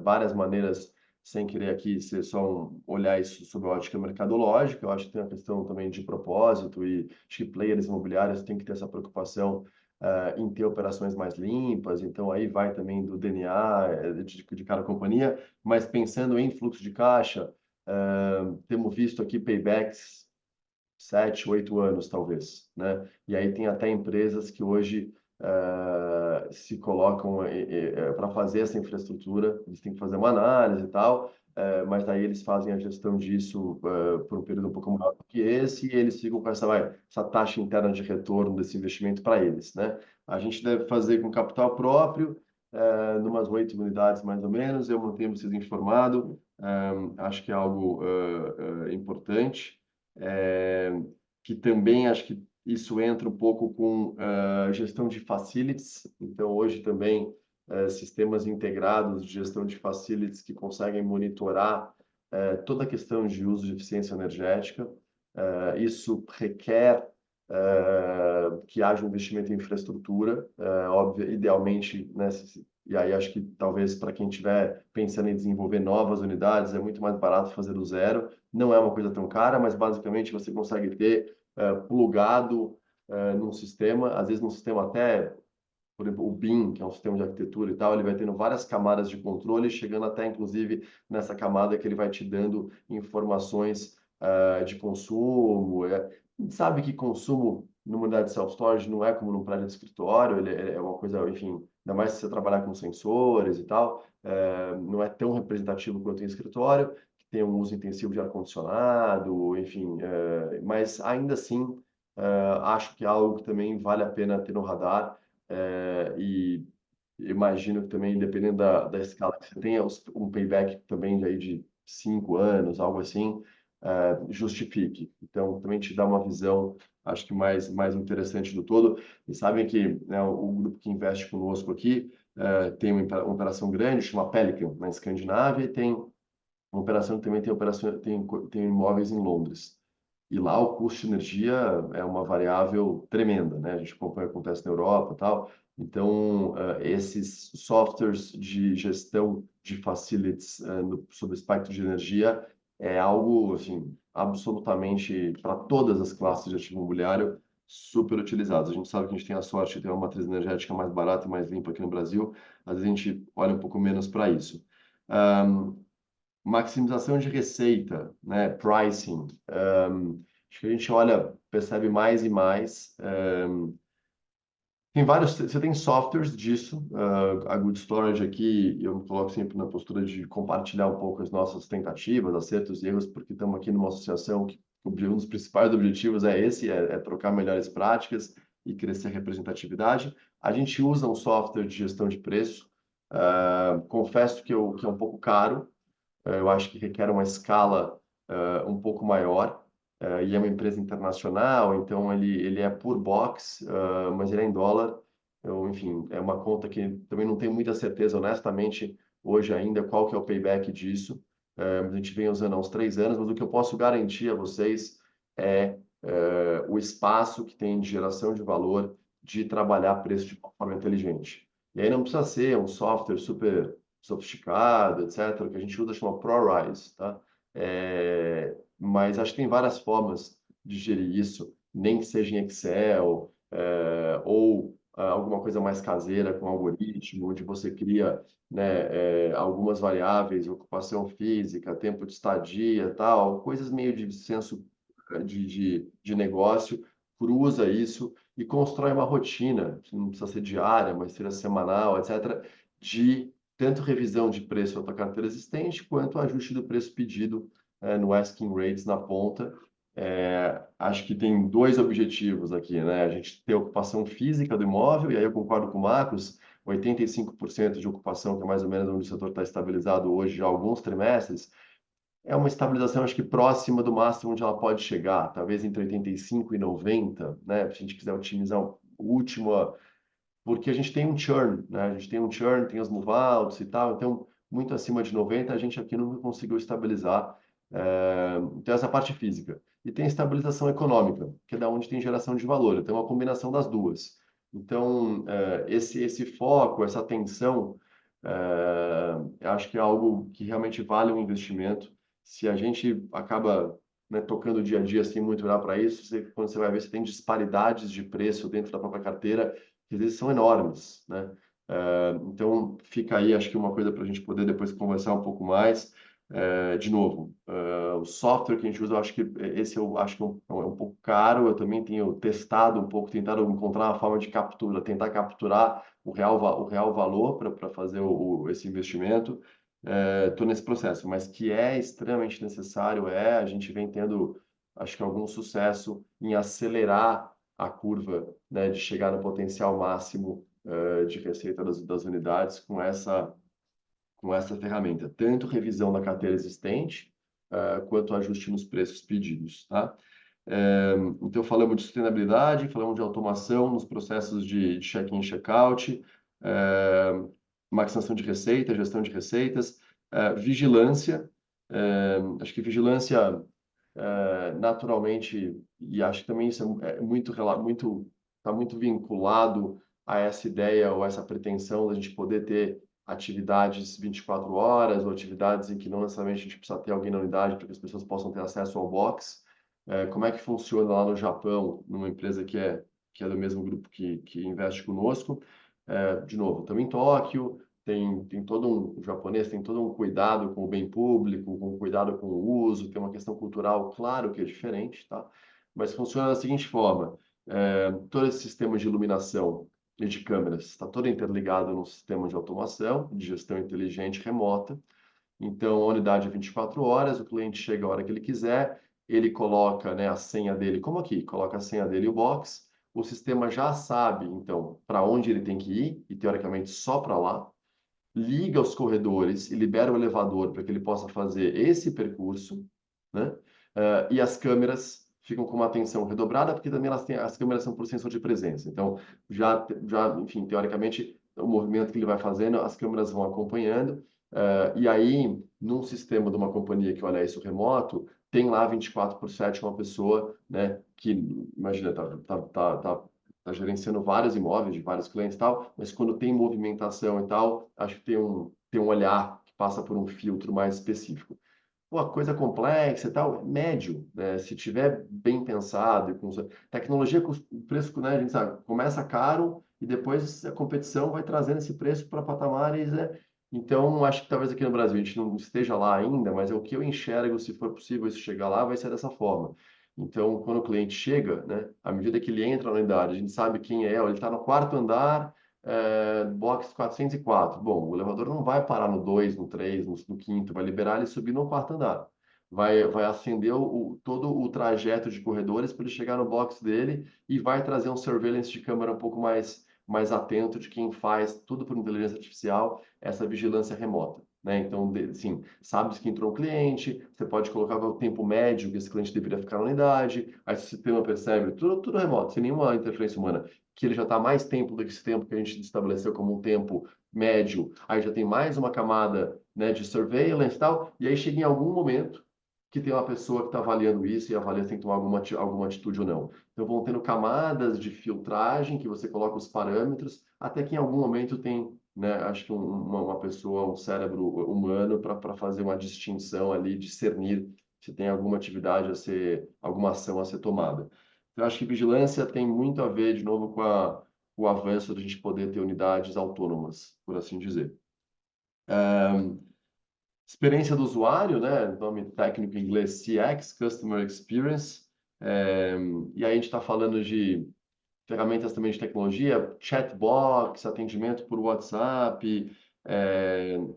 várias maneiras, sem querer aqui ser só olhar isso sob a ótica mercadológica. Eu acho que tem a questão também de propósito, e acho que players imobiliários têm que ter essa preocupação em ter operações mais limpas. Então aí vai também do DNA de cada companhia, mas pensando em fluxo de caixa, temos visto aqui paybacks 7, 8 anos, talvez, né? E aí tem até empresas que hoje se colocam para fazer essa infraestrutura. Eles têm que fazer uma análise e tal, mas daí eles fazem a gestão disso por um período um pouco maior do que esse, e eles ficam com essa taxa interna de retorno desse investimento para eles, né? A gente deve fazer com capital próprio, numas 8 unidades mais ou menos. Eu mantenho vocês informados. Acho que é algo importante, que também acho que isso entra um pouco com gestão de facilities. Então, hoje também, sistemas integrados de gestão de facilities que conseguem monitorar toda a questão de uso de eficiência energética. Isso requer que haja um investimento em infraestrutura, óbvio, idealmente, né, e aí acho que talvez para quem estiver pensando em desenvolver novas unidades, é muito mais barato fazer do zero. Não é uma coisa tão cara, mas basicamente você consegue ter plugado num sistema, às vezes num sistema até, por exemplo, o BIM, que é um sistema de arquitetura e tal, ele vai tendo várias camadas de controle, chegando até, inclusive, nessa camada que ele vai te dando informações de consumo. A gente sabe que consumo numa unidade de self-storage não é como num prédio de escritório. Ele é uma coisa, enfim, ainda mais se você trabalhar com sensores e tal, não é tão representativo quanto em escritório, que tem um uso intensivo de ar-condicionado, enfim, mas ainda assim, acho que é algo que também vale a pena ter no radar. E imagino que também, dependendo da escala que você tenha, um payback também aí de 5 anos, algo assim, justifique. Então, também te dá uma visão, acho que mais interessante do todo. E sabem que, né, o grupo que investe conosco aqui tem uma operação grande, chama Pelican, na Escandinávia, e tem uma operação que também tem imóveis em Londres. E lá o custo de energia é uma variável tremenda, né? A gente acompanha o que acontece na Europa e tal. Então, esses softwares de gestão de facilities sob o espectro de energia é algo assim, absolutamente para todas as classes de ativo imobiliário super utilizados. A gente sabe que a gente tem a sorte de ter uma matriz energética mais barata e mais limpa aqui no Brasil, às vezes a gente olha um pouco menos para isso. Maximização de receita, né? Pricing. Acho que a gente olha, percebe mais e mais. Tem vários, você tem softwares disso. A Good Storage aqui, eu me coloco sempre na postura de compartilhar um pouco as nossas tentativas, acertos e erros, porque estamos aqui numa associação que um dos principais objetivos é esse, é trocar melhores práticas e crescer a representatividade. A gente usa um software de gestão de preço. Confesso que é um pouco caro. Eu acho que requer uma escala um pouco maior. E é uma empresa internacional, então ele é por box, mas ele é em dólar. Enfim, é uma conta que também não tenho muita certeza, honestamente, hoje ainda, qual que é o payback disso. Mas a gente vem usando há uns 3 anos, mas o que eu posso garantir a vocês é o espaço que tem de geração de valor de trabalhar preço de uma forma inteligente. E aí não precisa ser um software super sofisticado, etc., que a gente usa, chama ProRise, tá? Mas acho que tem várias formas de gerir isso, nem que seja em Excel, ou alguma coisa mais caseira com algoritmo, onde você cria, né, algumas variáveis, ocupação física, tempo de estadia, tal, coisas meio de senso de negócio, cruza isso e constrói uma rotina, que não precisa ser diária, mas seja semanal, etc., de tanto revisão de preço da tua carteira existente, quanto ajuste do preço pedido no asking rates na ponta. Acho que tem dois objetivos aqui, né? A gente ter ocupação física do imóvel, e aí eu concordo com o Marcos, 85% de ocupação, que é mais ou menos onde o setor está estabilizado hoje já há alguns trimestres, é uma estabilização, acho que próxima do máximo onde ela pode chegar, talvez entre 85 e 90, né? Se a gente quiser otimizar o último, porque a gente tem um churn, né? A gente tem um churn, tem os move-outs e tal, então muito acima de 90 a gente aqui nunca conseguiu estabilizar. Então essa parte física. E tem estabilização econômica, que é da onde tem geração de valor. Então é uma combinação das duas. Então esse foco, essa atenção, acho que é algo que realmente vale um investimento. Se a gente acaba, né, tocando o dia a dia sem muito olhar para isso, quando você vai ver, você tem disparidades de preço dentro da própria carteira que às vezes são enormes, né? Então, fica aí, acho que uma coisa para a gente poder depois conversar um pouco mais. De novo, o software que a gente usa, eu acho que esse eu acho que é um pouco caro. Eu também tenho testado um pouco, tentado encontrar uma forma de captura, tentar capturar o real valor para fazer esse investimento. Estou nesse processo, mas que é extremamente necessário, a gente vem tendo, acho que algum sucesso em acelerar a curva, né, de chegar no potencial máximo de receita das unidades com essa ferramenta, tanto revisão da carteira existente, quanto ajuste nos preços pedidos, tá? Então, falamos de sustentabilidade, falamos de automação nos processos de check-in e check-out, maximização de receita, gestão de receitas, vigilância. Acho que vigilância, naturalmente, e acho que também isso está muito vinculado a essa ideia ou essa pretensão da gente poder ter atividades 24 horas ou atividades em que não necessariamente a gente precisa ter alguém na unidade para que as pessoas possam ter acesso ao box. Como é que funciona lá no Japão, numa empresa que é do mesmo grupo que investe conosco? De novo, estamos em Tóquio, tem todo o japonês tem todo um cuidado com o bem público, com cuidado com o uso, tem uma questão cultural, claro que é diferente, tá? Mas funciona da seguinte forma: todo esse sistema de iluminação e de câmeras está todo interligado no sistema de automação, de gestão inteligente remota. Então, a unidade é 24 horas, o cliente chega a hora que ele quiser, ele coloca, né, a senha dele, como aqui, coloca a senha dele e o box, o sistema já sabe, então, para onde ele tem que ir, e teoricamente só para lá, liga os corredores e libera o elevador para que ele possa fazer esse percurso, né? E as câmeras ficam com uma atenção redobrada, porque também as câmeras são por sensor de presença. Então, enfim, teoricamente, o movimento que ele vai fazendo, as câmeras vão acompanhando. E aí, num sistema de uma companhia que olha isso remoto, tem lá 24/7 uma pessoa, né, que, imagina, tá gerenciando vários imóveis de vários clientes e tal, mas quando tem movimentação e tal, acho que tem um olhar que passa por um filtro mais específico. Pô, coisa complexa e tal, médio, né? Se tiver bem pensado, e com tecnologia, o preço, né, a gente sabe, começa caro e depois a competição vai trazendo esse preço para patamares, né? Então, acho que talvez aqui no Brasil a gente não esteja lá ainda, mas é o que eu enxergo, se for possível isso chegar lá, vai ser dessa forma. Então, quando o cliente chega, né, à medida que ele entra na unidade, a gente sabe quem é, ó, ele está no quarto andar, box 404. Bom, o elevador não vai parar no 2, no 3, no quinto, vai liberar ele subir no quarto andar. Vai acender todo o trajeto de corredores para ele chegar no box dele e vai trazer um surveillance de câmera um pouco mais atento de quem faz tudo por inteligência artificial, essa vigilância remota. Né? Então, assim, sabe que entrou um cliente, você pode colocar qual é o tempo médio que esse cliente deveria ficar na unidade, aí se o sistema percebe, tudo remoto, sem nenhuma interferência humana, que ele já está mais tempo do que esse tempo que a gente estabeleceu como um tempo médio, aí já tem mais uma camada, né, de surveillance e tal, e aí chega em algum momento que tem uma pessoa que está avaliando isso e avalia se tem que tomar alguma atitude ou não. Então vão tendo camadas de filtragem que você coloca os parâmetros, até que em algum momento tem, né, acho que uma pessoa, um cérebro humano para fazer uma distinção ali, discernir se tem alguma atividade a ser, alguma ação a ser tomada. Eu acho que vigilância tem muito a ver, de novo, com o avanço da gente poder ter unidades autônomas, por assim dizer. Experiência do usuário, né? Nome técnico em inglês CX, Customer Experience. E aí a gente está falando de ferramentas também de tecnologia, chatbox, atendimento por WhatsApp.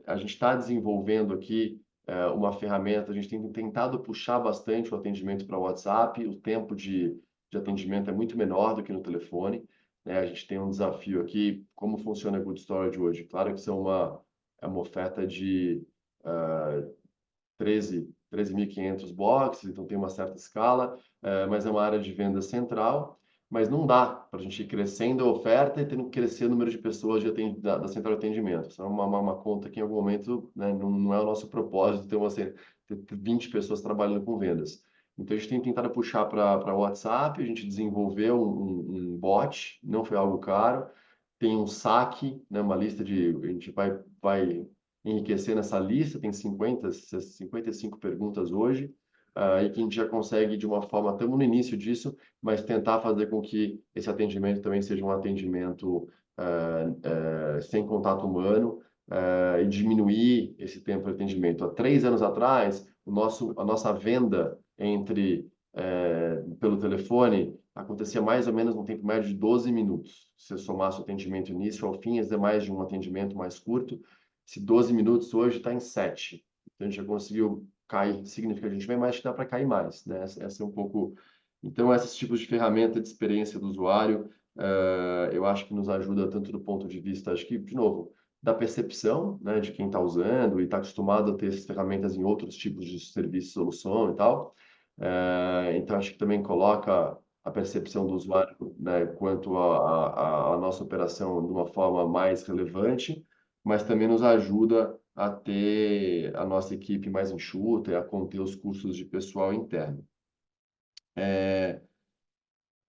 A gente está desenvolvendo aqui uma ferramenta, a gente tem tentado puxar bastante o atendimento para o WhatsApp, o tempo de atendimento é muito menor do que no telefone. Né? A gente tem um desafio aqui, como funciona a Good Storage hoje? Claro que é uma oferta de 13.500 boxes, então tem uma certa escala, mas é uma área de venda central, mas não dá para a gente ir crescendo a oferta e tendo que crescer o número de pessoas da central de atendimento. Isso é uma conta que em algum momento, né, não é o nosso propósito ter 20 pessoas trabalhando com vendas. Então a gente tem tentado puxar para o WhatsApp, a gente desenvolveu um bot, não foi algo caro, tem um saque, né, uma lista a gente vai enriquecer nessa lista, tem 55 perguntas hoje, e que a gente já consegue, de uma forma, estamos no início disso, mas tentar fazer com que esse atendimento também seja um atendimento sem contato humano, e diminuir esse tempo de atendimento. Há 3 anos atrás, a nossa venda pelo telefone acontecia mais ou menos no tempo médio de 12 minutos. Se você somasse o atendimento início ao fim, é mais de um atendimento mais curto. Se 12 minutos hoje está em 7. Então a gente já conseguiu cair significativamente, mas acho que dá para cair mais, né? Essa é um pouco. Então, esses tipos de ferramenta de experiência do usuário, eu acho que nos ajuda tanto do ponto de vista, acho que, de novo, da percepção, né, de quem está usando e está acostumado a ter essas ferramentas em outros tipos de serviço, solução e tal. Então, acho que também coloca a percepção do usuário, né, quanto à nossa operação de uma forma mais relevante, mas também nos ajuda a ter a nossa equipe mais enxuta e a conter os custos de pessoal interno.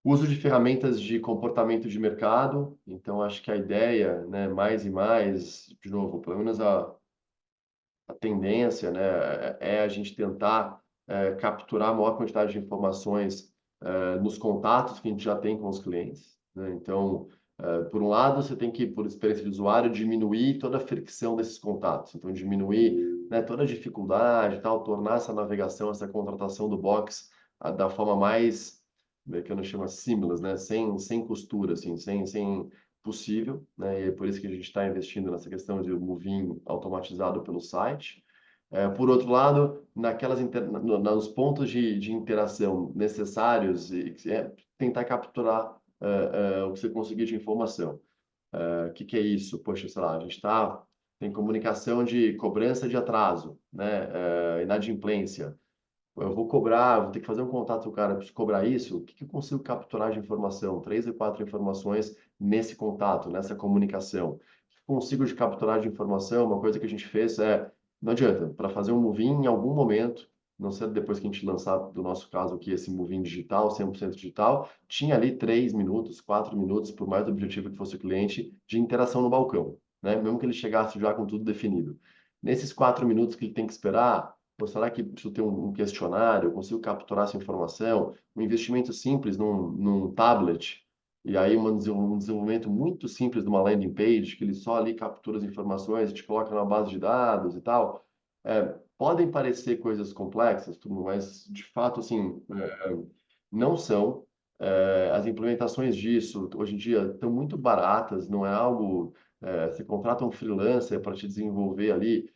Uso de ferramentas de comportamento de mercado, então acho que a ideia, né, mais e mais, de novo, pelo menos a tendência, né, é a gente tentar capturar a maior quantidade de informações nos contatos que a gente já tem com os clientes. Né? Então, por um lado, você tem que, por experiência de usuário, diminuir toda a fricção desses contatos. Então, diminuir, né, toda a dificuldade, e tal, tornar essa navegação, essa contratação do box da forma mais, que eu não chamo seamless, né, sem costura, assim, sem possível, né? E é por isso que a gente está investindo nessa questão de move-in automatizado pelo site. Por outro lado, nos pontos de interação necessários, tentar capturar o que você conseguir de informação. O que é isso? Poxa, sei lá, a gente tem comunicação de cobrança de atraso, né? Inadimplência. Eu vou cobrar, vou ter que fazer um contato com o cara, preciso cobrar isso. O que eu consigo capturar de informação? 3 ou 4 informações nesse contato, nessa comunicação. O que eu consigo de capturar de informação? Uma coisa que a gente fez não adianta, para fazer um move-in, em algum momento, não sei depois que a gente lançar, do nosso caso aqui, esse Move-in digital, 100% digital, tinha ali 3 minutos, 4 minutos, por mais objetivo que fosse o cliente, de interação no balcão, né? Mesmo que ele chegasse já com tudo definido. Nesses 4 minutos que ele tem que esperar, ou será que preciso ter um questionário, eu consigo capturar essa informação? Um investimento simples num tablet, e aí um desenvolvimento muito simples de uma landing page, que ele só ali captura as informações, te coloca na base de dados e tal. Podem parecer coisas complexas, tudo, mas de fato, assim, não são. As implementações disso, hoje em dia, estão muito baratas, não é algo... você contrata um freelancer para te desenvolver ali,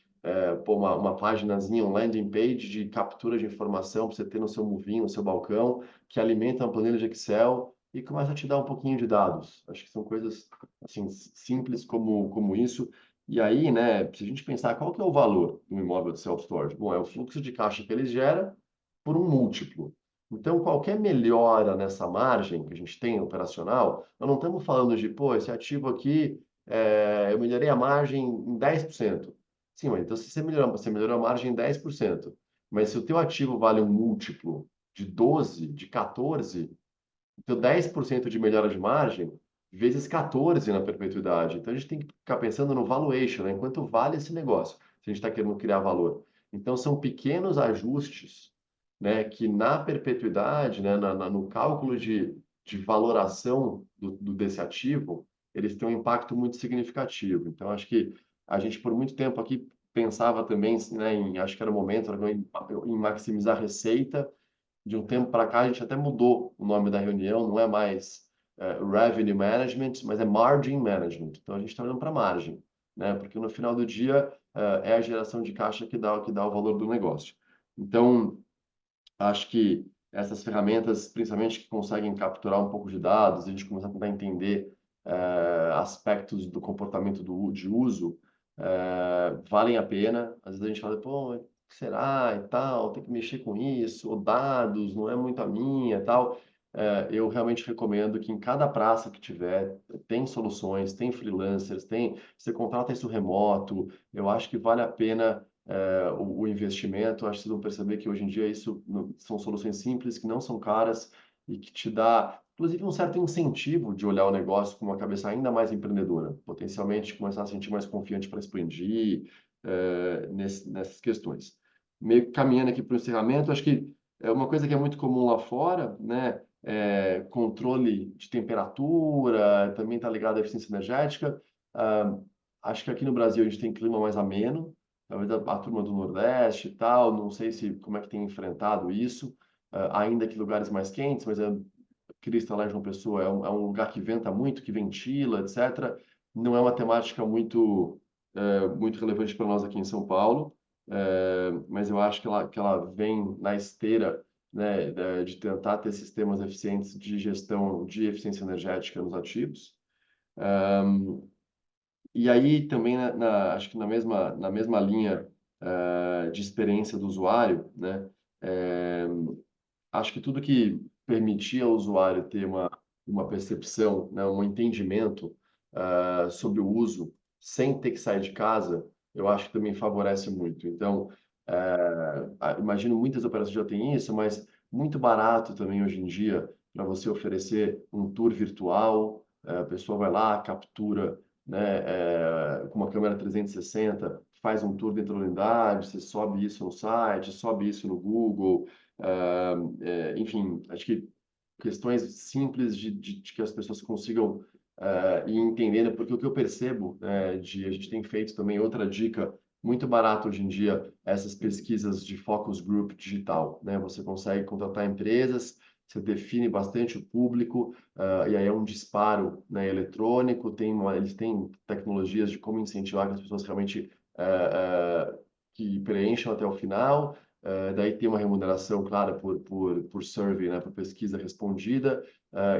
pô, uma paginazinha, um landing page de captura de informação para você ter no seu Movinho, no seu balcão, que alimenta uma planilha de Excel e começa a te dar um pouquinho de dados. Acho que são coisas assim simples como isso. E aí, né, se a gente pensar qual que é o valor do imóvel de self-storage? Bom, é o fluxo de caixa que ele gera por um múltiplo. Então, qualquer melhora nessa margem que a gente tem operacional, nós não estamos falando de, pô, esse ativo aqui, eu melhorei a margem em 10%. Sim, mas então se você melhorou a margem em 10%, mas se o teu ativo vale um múltiplo de 12, de 14, então 10% de melhora de margem vezes 14 na perpetuidade. Então a gente tem que ficar pensando no valuation, né? Quanto vale esse negócio, se a gente está querendo criar valor. Então são pequenos ajustes, né, que na perpetuidade, né, no cálculo de valoração desse ativo, eles têm um impacto muito significativo. Então acho que a gente por muito tempo aqui pensava também, né, acho que era o momento, em maximizar receita. De um tempo para cá, a gente até mudou o nome da reunião, não é mais Revenue Management, mas é Margin Management. Então, a gente está olhando para a margem, né? Porque no final do dia, é a geração de caixa que dá o valor do negócio. Então, acho que essas ferramentas, principalmente que conseguem capturar um pouco de dados, a gente começa a tentar entender aspectos do comportamento de uso, valem a pena. Às vezes a gente fala, pô, o que será e tal, tem que mexer com isso, ou dados, não é muito a minha e tal. Eu realmente recomendo que em cada praça que tiver, tem soluções, tem freelancers, você contrata isso remoto. Eu acho que vale a pena o investimento. Acho que vocês vão perceber que hoje em dia são soluções simples, que não são caras e que te dá, inclusive, um certo incentivo de olhar o negócio com uma cabeça ainda mais empreendedora, potencialmente começar a se sentir mais confiante para expandir nessas questões. Meio que caminhando aqui para o encerramento, acho que é uma coisa que é muito comum lá fora, né? Controle de temperatura, também está ligado à eficiência energética. Ah, acho que aqui no Brasil a gente tem clima mais ameno, talvez a turma do Nordeste e tal, não sei se como é que tem enfrentado isso, ainda que lugares mais quentes, mas Cristo lá em João Pessoa é um lugar que venta muito, que ventila, etc. Não é uma temática muito relevante para nós aqui em São Paulo, mas eu acho que ela vem na esteira, né, de tentar ter sistemas eficientes de gestão de eficiência energética nos ativos. E aí também, acho que na mesma linha de experiência do usuário, né, acho que tudo que permitir ao usuário ter uma percepção, né, um entendimento sobre o uso sem ter que sair de casa, eu acho que também favorece muito. Então, imagino muitas operações já têm isso, mas muito barato também hoje em dia para você oferecer um tour virtual. A pessoa vai lá, captura, né, com uma câmera 360, faz um tour dentro da unidade, você sobe isso no site, sobe isso no Google. Enfim, acho que questões simples de que as pessoas consigam ir entendendo, porque o que eu percebo, a gente tem feito também outra dica muito barato hoje em dia, essas pesquisas de focus group digital, né? Você consegue contratar empresas, você define bastante o público, e aí é um disparo, né, eletrônico, eles têm tecnologias de como incentivar que as pessoas realmente que preencham até o final. Daí tem uma remuneração clara por survey, né, por pesquisa respondida,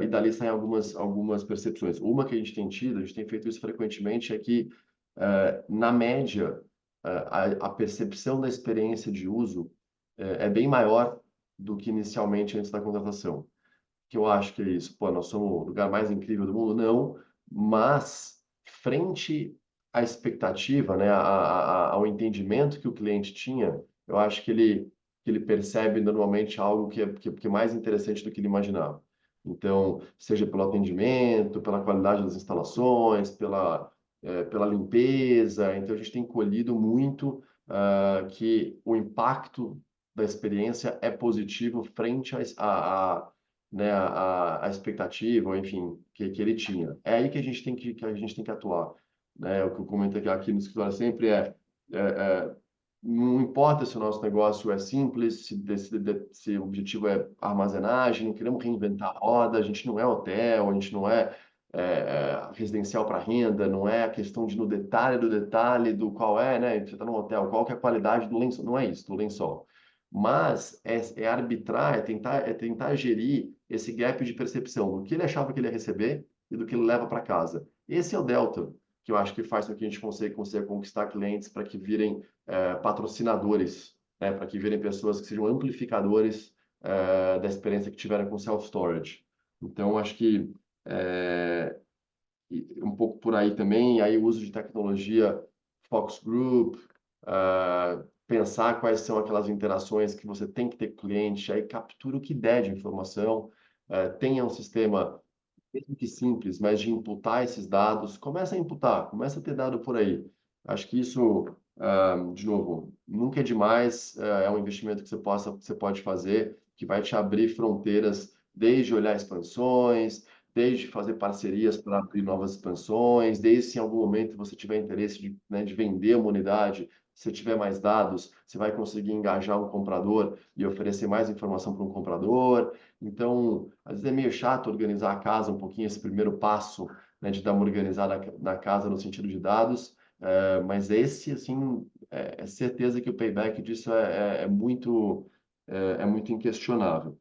e dali saem algumas percepções. Uma que a gente tem tido, a gente tem feito isso frequentemente, é que, na média, a percepção da experiência de uso é bem maior do que inicialmente antes da contratação. Que eu acho que é isso. Pô, nós somos o lugar mais incrível do mundo? Não, mas frente à expectativa, né, ao entendimento que o cliente tinha, eu acho que ele que ele percebe normalmente algo que é mais interessante do que ele imaginava. Então, seja pelo atendimento, pela qualidade das instalações, pela limpeza. Então, a gente tem colhido muito que o impacto da experiência é positivo frente né, a expectativa, ou enfim, que ele tinha. É aí que a gente tem que atuar. Né? O que eu comento aqui no escritório sempre é não importa se o nosso negócio é simples, se o objetivo é armazenagem, não queremos reinventar a roda, a gente não é hotel, a gente não residencial para renda, não é a questão de no detalhe do detalhe do qual é, né? Você está num hotel, qual que é a qualidade do lençol? Não é isso, do lençol. Mas é arbitrar, é tentar gerir esse gap de percepção do que ele achava que ele ia receber e do que ele leva para casa. Esse é o delta que eu acho que faz com que a gente consiga conquistar clientes para que virem patrocinadores, né, para que virem pessoas que sejam amplificadores da experiência que tiveram com self-storage. Então, acho que um pouco por aí também, aí o uso de tecnologia, focus group, pensar quais são aquelas interações que você tem que ter com o cliente, aí captura o que der de informação, tenha um sistema mesmo que simples, mas de imputar esses dados, começa a imputar, começa a ter dado por aí. Acho que isso, de novo, nunca é demais, é um investimento que você pode fazer, que vai te abrir fronteiras, desde olhar expansões, desde fazer parcerias para abrir novas expansões, desde se em algum momento você tiver interesse de vender uma unidade, se tiver mais dados, você vai conseguir engajar um comprador e oferecer mais informação para um comprador. Então, às vezes é meio chato organizar a casa um pouquinho, esse primeiro passo, né, de dar uma organizada na casa no sentido de dados, mas esse, assim, é certeza que o payback disso é muito inquestionável.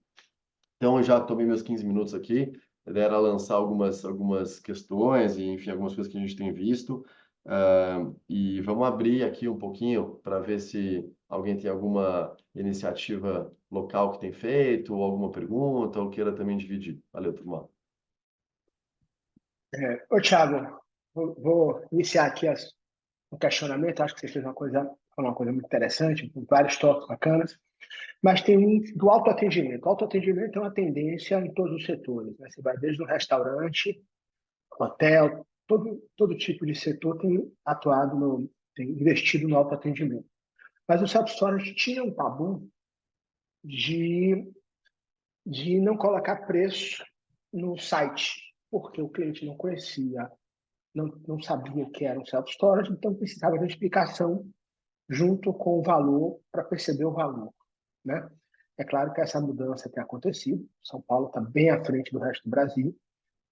Então, eu já tomei meus 15 minutos aqui, a ideia era lançar algumas questões e, enfim, algumas coisas que a gente tem visto. E vamos abrir aqui um pouquinho para ver se alguém tem alguma iniciativa local que tem feito, ou alguma pergunta, ou queira também dividir. Valeu, turma. Ô, Thiago, vou iniciar aqui o questionamento. Acho que você fez uma coisa muito interessante, com vários toques bacanas. Mas tem um do autoatendimento. O autoatendimento é uma tendência em todos os setores, né? Você vai desde o restaurante, hotel, todo tipo de setor tem investido no autoatendimento. Mas o self-storage tinha um tabu de, de não colocar preço no site, porque o cliente não conhecia, não sabia o que era um self-storage, então precisava de uma explicação junto com o valor para perceber o valor, né? É claro que essa mudança tem acontecido. São Paulo está bem à frente do resto do Brasil.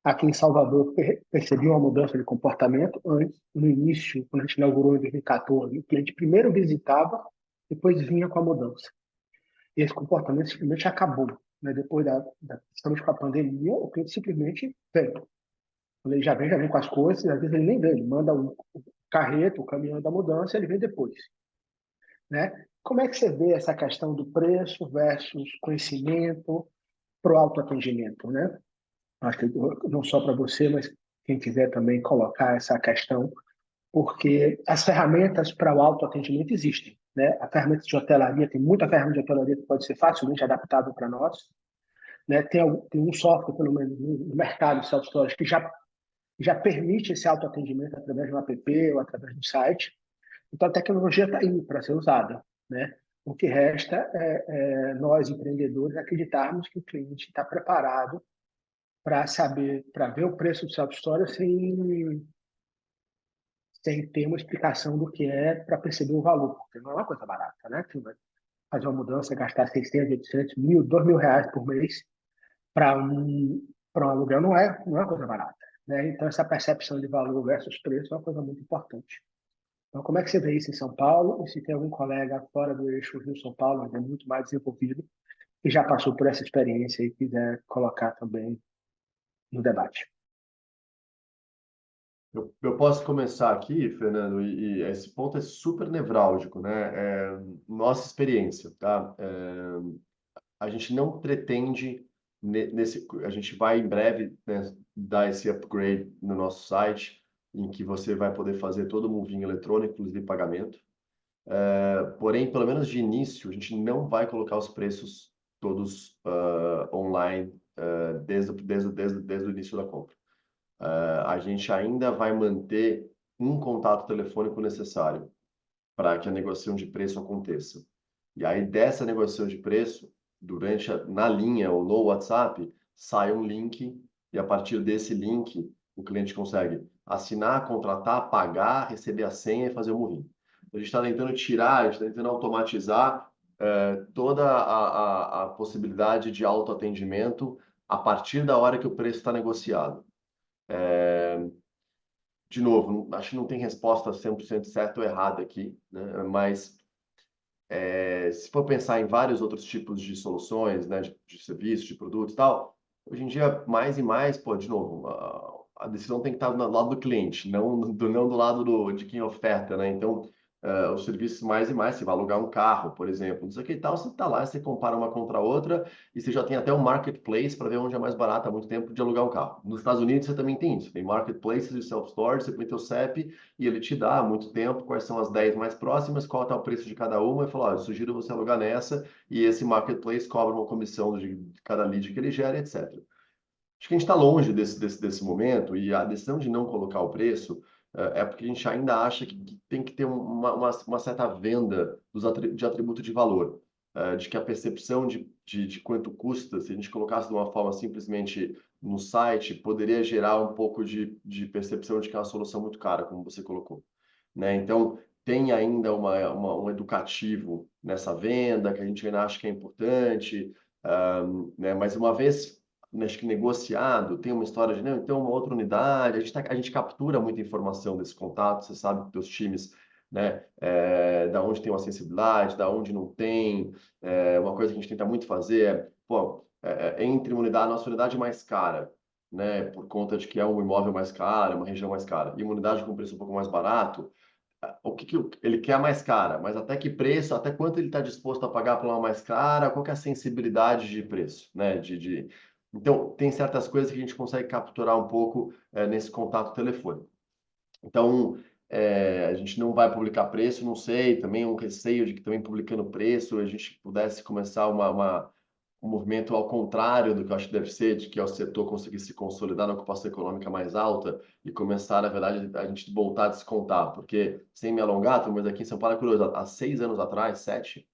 Aqui em Salvador, percebi uma mudança de comportamento. Antes, no início, quando a gente inaugurou em 2014, o cliente primeiro visitava, depois vinha com a mudança. E esse comportamento simplesmente acabou. Né? Depois estamos com a pandemia, o cliente simplesmente vem. Quando ele já vem com as coisas, às vezes ele nem vem, ele manda o carreto, o caminhão da mudança, ele vem depois. Né? Como é que você vê essa questão do preço versus conhecimento para o autoatendimento, né? Acho que não só para você, mas quem quiser também colocar essa questão, porque as ferramentas para o autoatendimento existem, né? A ferramenta de hotelaria, tem muita ferramenta de hotelaria que pode ser facilmente adaptável para nós, né? Tem um software, pelo menos, no mercado de self-storage que já permite esse autoatendimento através de um app ou através do site. Então, a tecnologia está aí para ser usada, né? O que resta é nós, empreendedores, acreditarmos que o cliente está preparado para ver o preço do self-storage sem ter uma explicação do que é para perceber o valor, porque não é uma coisa barata, né? Você vai fazer uma mudança, gastar 600, 800, 1.000, 2.000 reais por mês para um aluguel não é uma coisa barata, né? Então, essa percepção de valor versus preço é uma coisa muito importante. Então, como é que você vê isso em São Paulo? E se tem algum colega fora do eixo Rio-São Paulo, ainda muito mais desenvolvido, que já passou por essa experiência e quiser colocar também no debate. Eu posso começar aqui, Fernando, e esse ponto é super nevrálgico, né? Nossa experiência, tá? A gente não pretende a gente vai em breve, né, dar esse upgrade no nosso site, em que você vai poder fazer todo o moving eletrônico, inclusive pagamento. Porém, pelo menos de início, a gente não vai colocar os preços todos online desde o início da compra. A gente ainda vai manter um contato telefônico necessário para que a negociação de preço aconteça. E aí, dessa negociação de preço, na linha ou no WhatsApp, sai um link, e a partir desse link, o cliente consegue assinar, contratar, pagar, receber a senha e fazer o move-in. A gente está tentando tirar, a gente está tentando automatizar toda a possibilidade de autoatendimento a partir da hora que o preço está negociado. De novo, acho que não tem resposta 100% certa ou errada aqui, né? Mas se for pensar em vários outros tipos de soluções, né, de serviços, de produtos e tal, hoje em dia, mais e mais, pô, de novo, a decisão tem que estar do lado do cliente, não do lado de quem oferta, né? Então, os serviços mais e mais, você vai alugar um carro, por exemplo, não sei o que e tal, você está lá, você compara uma contra a outra e você já tem até um marketplace para ver onde é mais barato há muito tempo de alugar um carro. Nos Estados Unidos você também tem isso, tem marketplaces e self-storage, você põe teu CEP e ele te dá há muito tempo quais são as 10 mais próximas, qual está o preço de cada uma, e fala, eu sugiro você alugar nessa, e esse marketplace cobra uma comissão de cada lead que ele gera, etc. Acho que a gente está longe desse momento, e a decisão de não colocar o preço é porque a gente ainda acha que tem que ter uma certa venda de atributo de valor, de que a percepção de quanto custa, se a gente colocasse de uma forma simplesmente no site, poderia gerar um pouco de percepção de que é uma solução muito cara, como você colocou, né? Então, tem ainda um educativo nessa venda, que a gente ainda acha que é importante, né? Mas uma vez, acho que negociado, tem uma história de, não, então uma outra unidade, a gente captura muita informação desse contato, você sabe que teus times, né, da onde tem uma sensibilidade, da onde não tem, uma coisa que a gente tenta muito fazer pô, entre uma unidade, a nossa unidade mais cara, né, por conta de que é um imóvel mais caro, uma região mais cara, e uma unidade com preço um pouco mais barato, o que ele quer mais cara, mas até que preço, até quanto ele está disposto a pagar por uma mais cara, qual que é a sensibilidade de preço, né? Então, tem certas coisas que a gente consegue capturar um pouco nesse contato telefônico. Então, a gente não vai publicar preço, não sei, também um receio de que também publicando preço a gente pudesse começar um movimento ao contrário do que eu acho que deve ser, de que é o setor conseguir se consolidar na ocupação econômica mais alta e começar, na verdade, a gente voltar a descontar. Porque, sem me alongar, mas aqui em São Paulo é curioso, há 6 anos atrás, 7,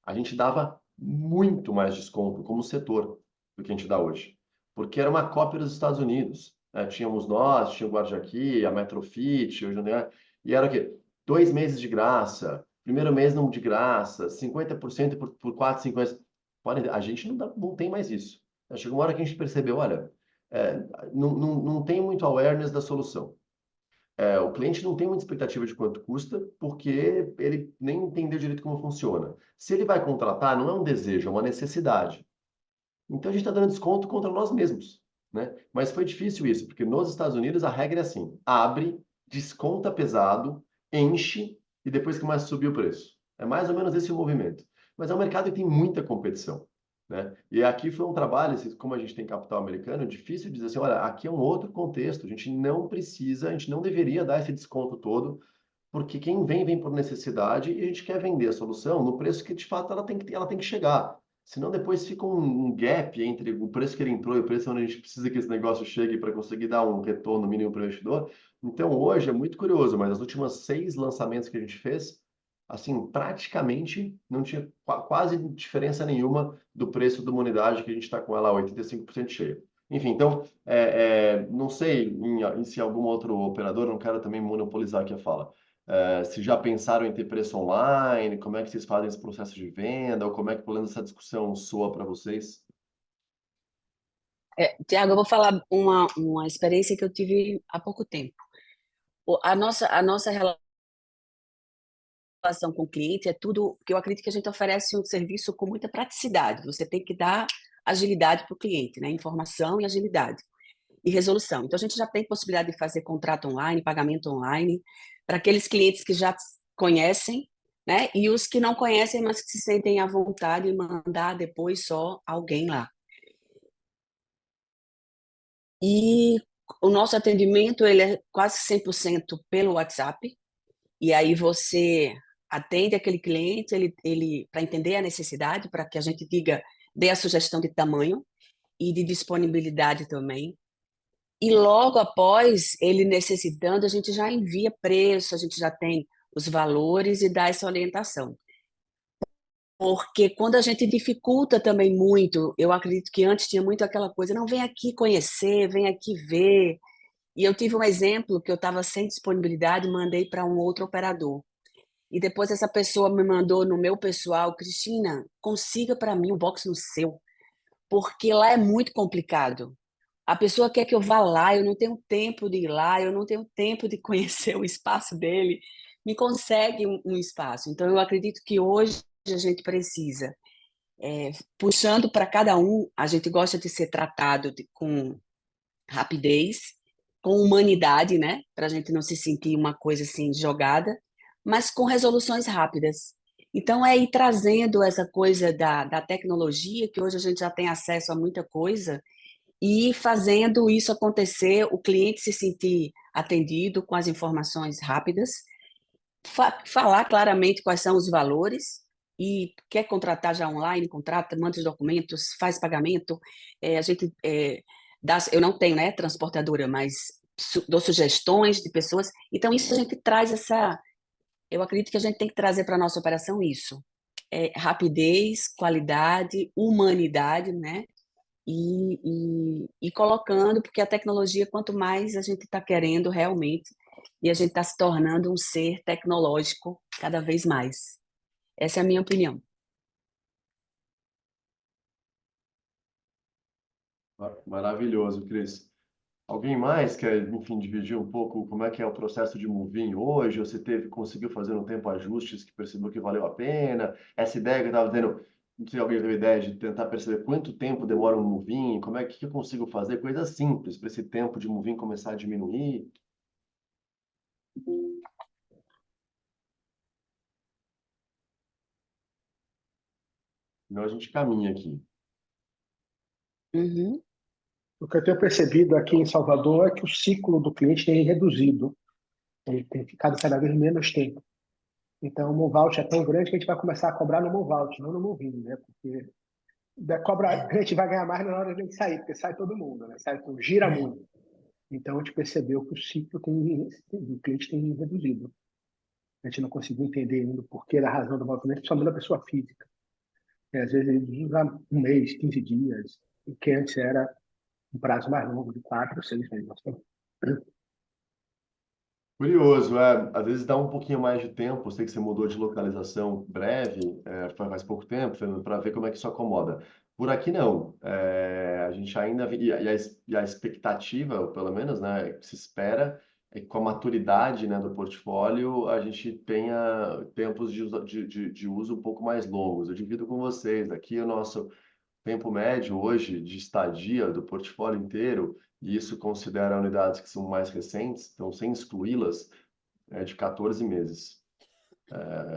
a gente dava muito mais desconto como setor do que a gente dá hoje. Porque era uma cópia dos Estados Unidos, né? Tínhamos nós, tinha o Guarda Aqui, a Metrofit, hoje, né? E era o quê? 2 meses de graça, primeiro mês não de graça, 50% por 4,50. A gente não tem mais isso. Chegou uma hora que a gente percebeu, olha, não tem muito awareness da solução. O cliente não tem muita expectativa de quanto custa, porque ele nem entendeu direito como funciona. Se ele vai contratar, não é um desejo, é uma necessidade. Então a gente está dando desconto contra nós mesmos, né? Mas foi difícil isso, porque nos Estados Unidos a regra é assim: abre, desconta pesado, enche e depois começa a subir o preço. É mais ou menos esse o movimento. Mas é um mercado que tem muita competição, né? E aqui foi um trabalho, como a gente tem capital americano, difícil dizer assim, olha, aqui é um outro contexto, a gente não precisa, a gente não deveria dar esse desconto todo, porque quem vem por necessidade e a gente quer vender a solução no preço que de fato ela tem que chegar. Senão depois fica um gap entre o preço que ele entrou e o preço onde a gente precisa que esse negócio chegue para conseguir dar um retorno mínimo para o investidor. Então hoje é muito curioso, mas as últimas 6 lançamentos que a gente fez, assim, praticamente não tinha quase diferença nenhuma do preço de uma unidade que a gente está com ela 85% cheia. Enfim, então, não sei se algum outro operador, não quero também monopolizar aqui a fala, se já pensaram em ter preço online, como é que vocês fazem esse processo de venda, ou como é que, pelo menos, essa discussão soa para vocês? Tiago, eu vou falar uma experiência que eu tive há pouco tempo. A nossa relação com o cliente é tudo, porque eu acredito que a gente oferece um serviço com muita praticidade. Você tem que dar agilidade para o cliente, né? Informação e agilidade e resolução. Então, a gente já tem possibilidade de fazer contrato online, pagamento online, para aqueles clientes que já conhecem, né? E os que não conhecem, mas que se sentem à vontade de mandar depois só alguém lá. E o nosso atendimento ele é quase 100% pelo WhatsApp. E aí você atende aquele cliente, ele para entender a necessidade, para que a gente diga, dê a sugestão de tamanho e de disponibilidade também. E logo após ele necessitando, a gente já envia preço, a gente já tem os valores e dá essa orientação. Porque quando a gente dificulta também muito, eu acredito que antes tinha muito aquela coisa, não, vem aqui conhecer, vem aqui ver. E eu tive um exemplo que eu estava sem disponibilidade, mandei para um outro operador. E depois essa pessoa me mandou no meu pessoal, Cristina, consiga para mim o box no seu, porque lá é muito complicado. A pessoa quer que eu vá lá, eu não tenho tempo de ir lá, eu não tenho tempo de conhecer o espaço dele. Me consegue um espaço. Então, eu acredito que hoje a gente precisa, puxando para cada um, a gente gosta de ser tratado com rapidez, com humanidade, né? Para a gente não se sentir uma coisa assim jogada, mas com resoluções rápidas. Então, é ir trazendo essa coisa da tecnologia, que hoje a gente já tem acesso a muita coisa, e fazendo isso acontecer, o cliente se sentir atendido com as informações rápidas, falar claramente quais são os valores e quer contratar já online, contrata, manda os documentos, faz pagamento. A gente eu não tenho, né, transportadora, mas dou sugestões de pessoas. Então, isso a gente traz eu acredito que a gente tem que trazer para a nossa operação isso. Rapidez, qualidade, humanidade, né? E colocando, porque a tecnologia, quanto mais a gente está querendo realmente, e a gente está se tornando um ser tecnológico cada vez mais. Essa é a minha opinião. Maravilhoso, Cris. Alguém mais quer, enfim, dividir um pouco como é que é o processo de moving hoje? Você conseguiu fazer no tempo ajustes que percebeu que valeu a pena? Essa ideia que eu estava dizendo, não sei se alguém teve ideia de tentar perceber quanto tempo demora um moving, como é que eu consigo fazer coisas simples para esse tempo de moving começar a diminuir? Então a gente caminha aqui. Uhum. O que eu tenho percebido aqui em Salvador é que o ciclo do cliente tem reduzido, ele tem ficado cada vez menos tempo. Então, o Movault é tão grande que a gente vai começar a cobrar no Movault, não no Moving, né? Porque a gente vai ganhar mais na hora de a gente sair, porque sai todo mundo, né? Sai, gira muito. Então, a gente percebeu que o ciclo do cliente tem reduzido. A gente não conseguiu entender ainda o porquê da razão do movimento, principalmente da pessoa física. Às vezes ele usa um mês, 15 dias, o que antes era um prazo mais longo, de 4 ou 6 meses. Curioso, às vezes dá um pouquinho mais de tempo. Eu sei que você mudou de localização breve, faz pouco tempo, Fernando, para ver como é que isso acomoda. Por aqui não. A gente ainda e a expectativa, ou pelo menos, né, que se espera é que com a maturidade, né, do portfólio a gente tenha tempos de uso um pouco mais longos. Eu divido com vocês. Aqui o nosso tempo médio hoje de estadia do portfólio inteiro, e isso considera unidades que são mais recentes, então sem excluí-las, é de 14 meses.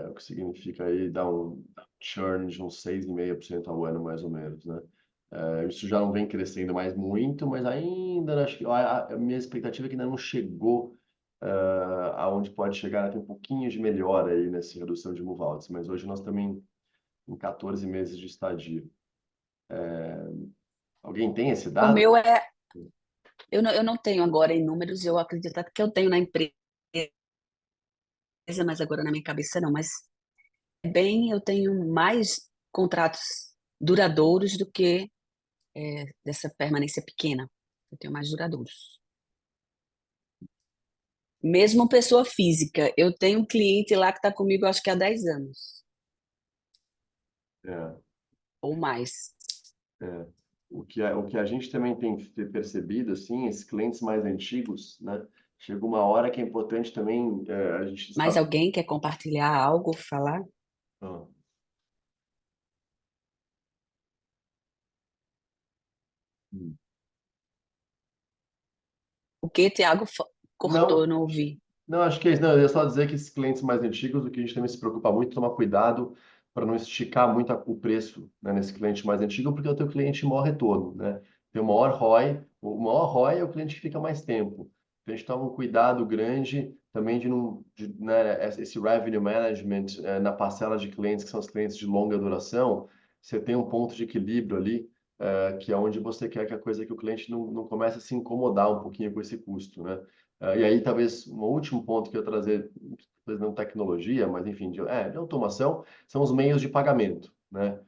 O que significa aí dar um churn de uns 6,5% ao ano, mais ou menos, né? Isso já não vem crescendo mais muito, mas ainda acho que a minha expectativa é que ainda não chegou aonde pode chegar, né? Tem um pouquinho de melhora aí nessa redução de move-outs, mas hoje nós também em 14 meses de estadia. Alguém tem esse O dado? meu eu não tenho agora em números, eu acredito até que eu tenho na empresa, mas agora na minha cabeça não, mas eu tenho mais contratos duradouros do que dessa permanência pequena. Eu tenho mais duradouros. Mesmo pessoa física, eu tenho um cliente lá que está comigo, acho que há 10 anos É, ou mais. é. O que a gente também tem percebido, assim, esses clientes mais antigos, né? Chega uma hora que é importante também a gente Mais saber. alguém quer compartilhar algo, falar? Ah, hum. O que, Tiago, cortou, Não, eu não ouvi. não, acho que é isso. Não, eu ia só dizer que esses clientes mais antigos, o que a gente também se preocupa muito, é tomar cuidado para não esticar muito o preço, né, nesse cliente mais antigo, porque o teu cliente maior retorno, né? Tem o maior ROI, o maior ROI é o cliente que fica mais tempo. a gente toma um cuidado grande também de não, né, esse revenue management na parcela de clientes que são os clientes de longa duração, você tem um ponto de equilíbrio ali, que é onde você quer que a coisa que o cliente não comece a se incomodar um pouquinho com esse custo, né? E aí talvez um último ponto que eu trazer, talvez não tecnologia, mas enfim, de automação, são os meios de pagamento, né?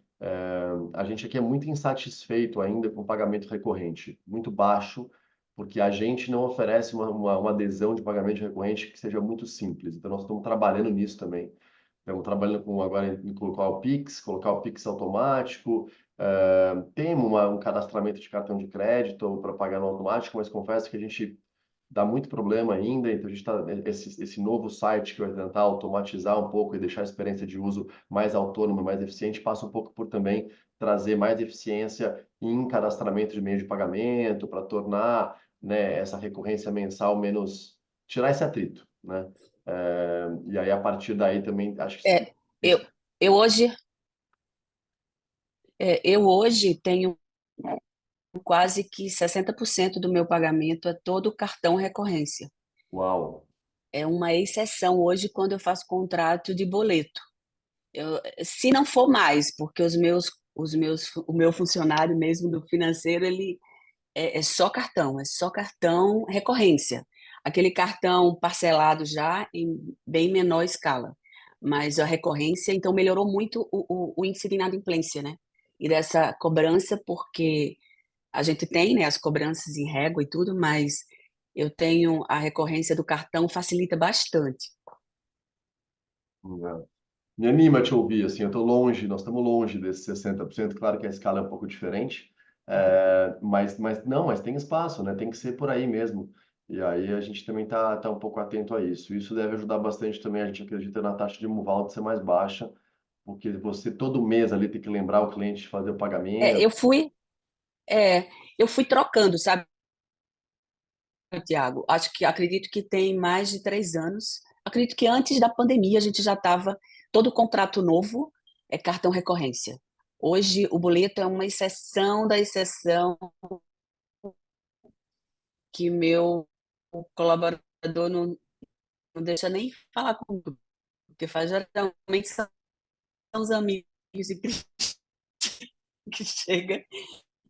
A gente aqui é muito insatisfeito ainda com o pagamento recorrente, muito baixo, porque a gente não oferece uma adesão de pagamento recorrente que seja muito simples. Então, nós estamos trabalhando nisso também. Estamos trabalhando agora em colocar o Pix automático. Temos um cadastramento de cartão de crédito para pagar no automático, mas confesso que a gente dá muito problema ainda, então a gente está esse novo site que vai tentar automatizar um pouco e deixar a experiência de uso mais autônoma, mais eficiente, passa um pouco por também trazer mais eficiência em cadastramento de meio de pagamento, para tornar, né, essa recorrência mensal menos, tirar esse atrito, né? E aí a partir daí também acho que É, eu, eu hoje, eu hoje tenho quase que 60% do meu pagamento é todo cartão recorrência. uau, É uma exceção hoje quando eu faço contrato de boleto. Se não for mais, porque o meu funcionário mesmo do financeiro, ele é só cartão recorrência. Aquele cartão parcelado já em bem menor escala. Mas a recorrência, então, melhorou muito o índice de inadimplência, né? E dessa cobrança, porque a gente tem, né, as cobranças em régua e tudo, mas eu tenho a recorrência do cartão facilita bastante. né? Me anima a te ouvir, assim, eu estou longe, nós estamos longe desses 60%, claro que a escala é um pouco diferente, mas tem espaço, né? Tem que ser por aí mesmo. E aí a gente também tá um pouco atento a isso. Isso deve ajudar bastante também, a gente acredita na taxa de move-out ser mais baixa, porque você todo mês ali tem que lembrar o cliente de fazer o É, pagamento. eu fui, é, eu fui trocando, sabe, Tiago? Acredito que tem mais de 3 anos. Acredito que antes da pandemia a gente já estava todo contrato novo é cartão recorrência. Hoje o boleto é uma exceção da exceção que meu colaborador não deixa nem falar comigo, porque faz geralmente são os amigos e que chega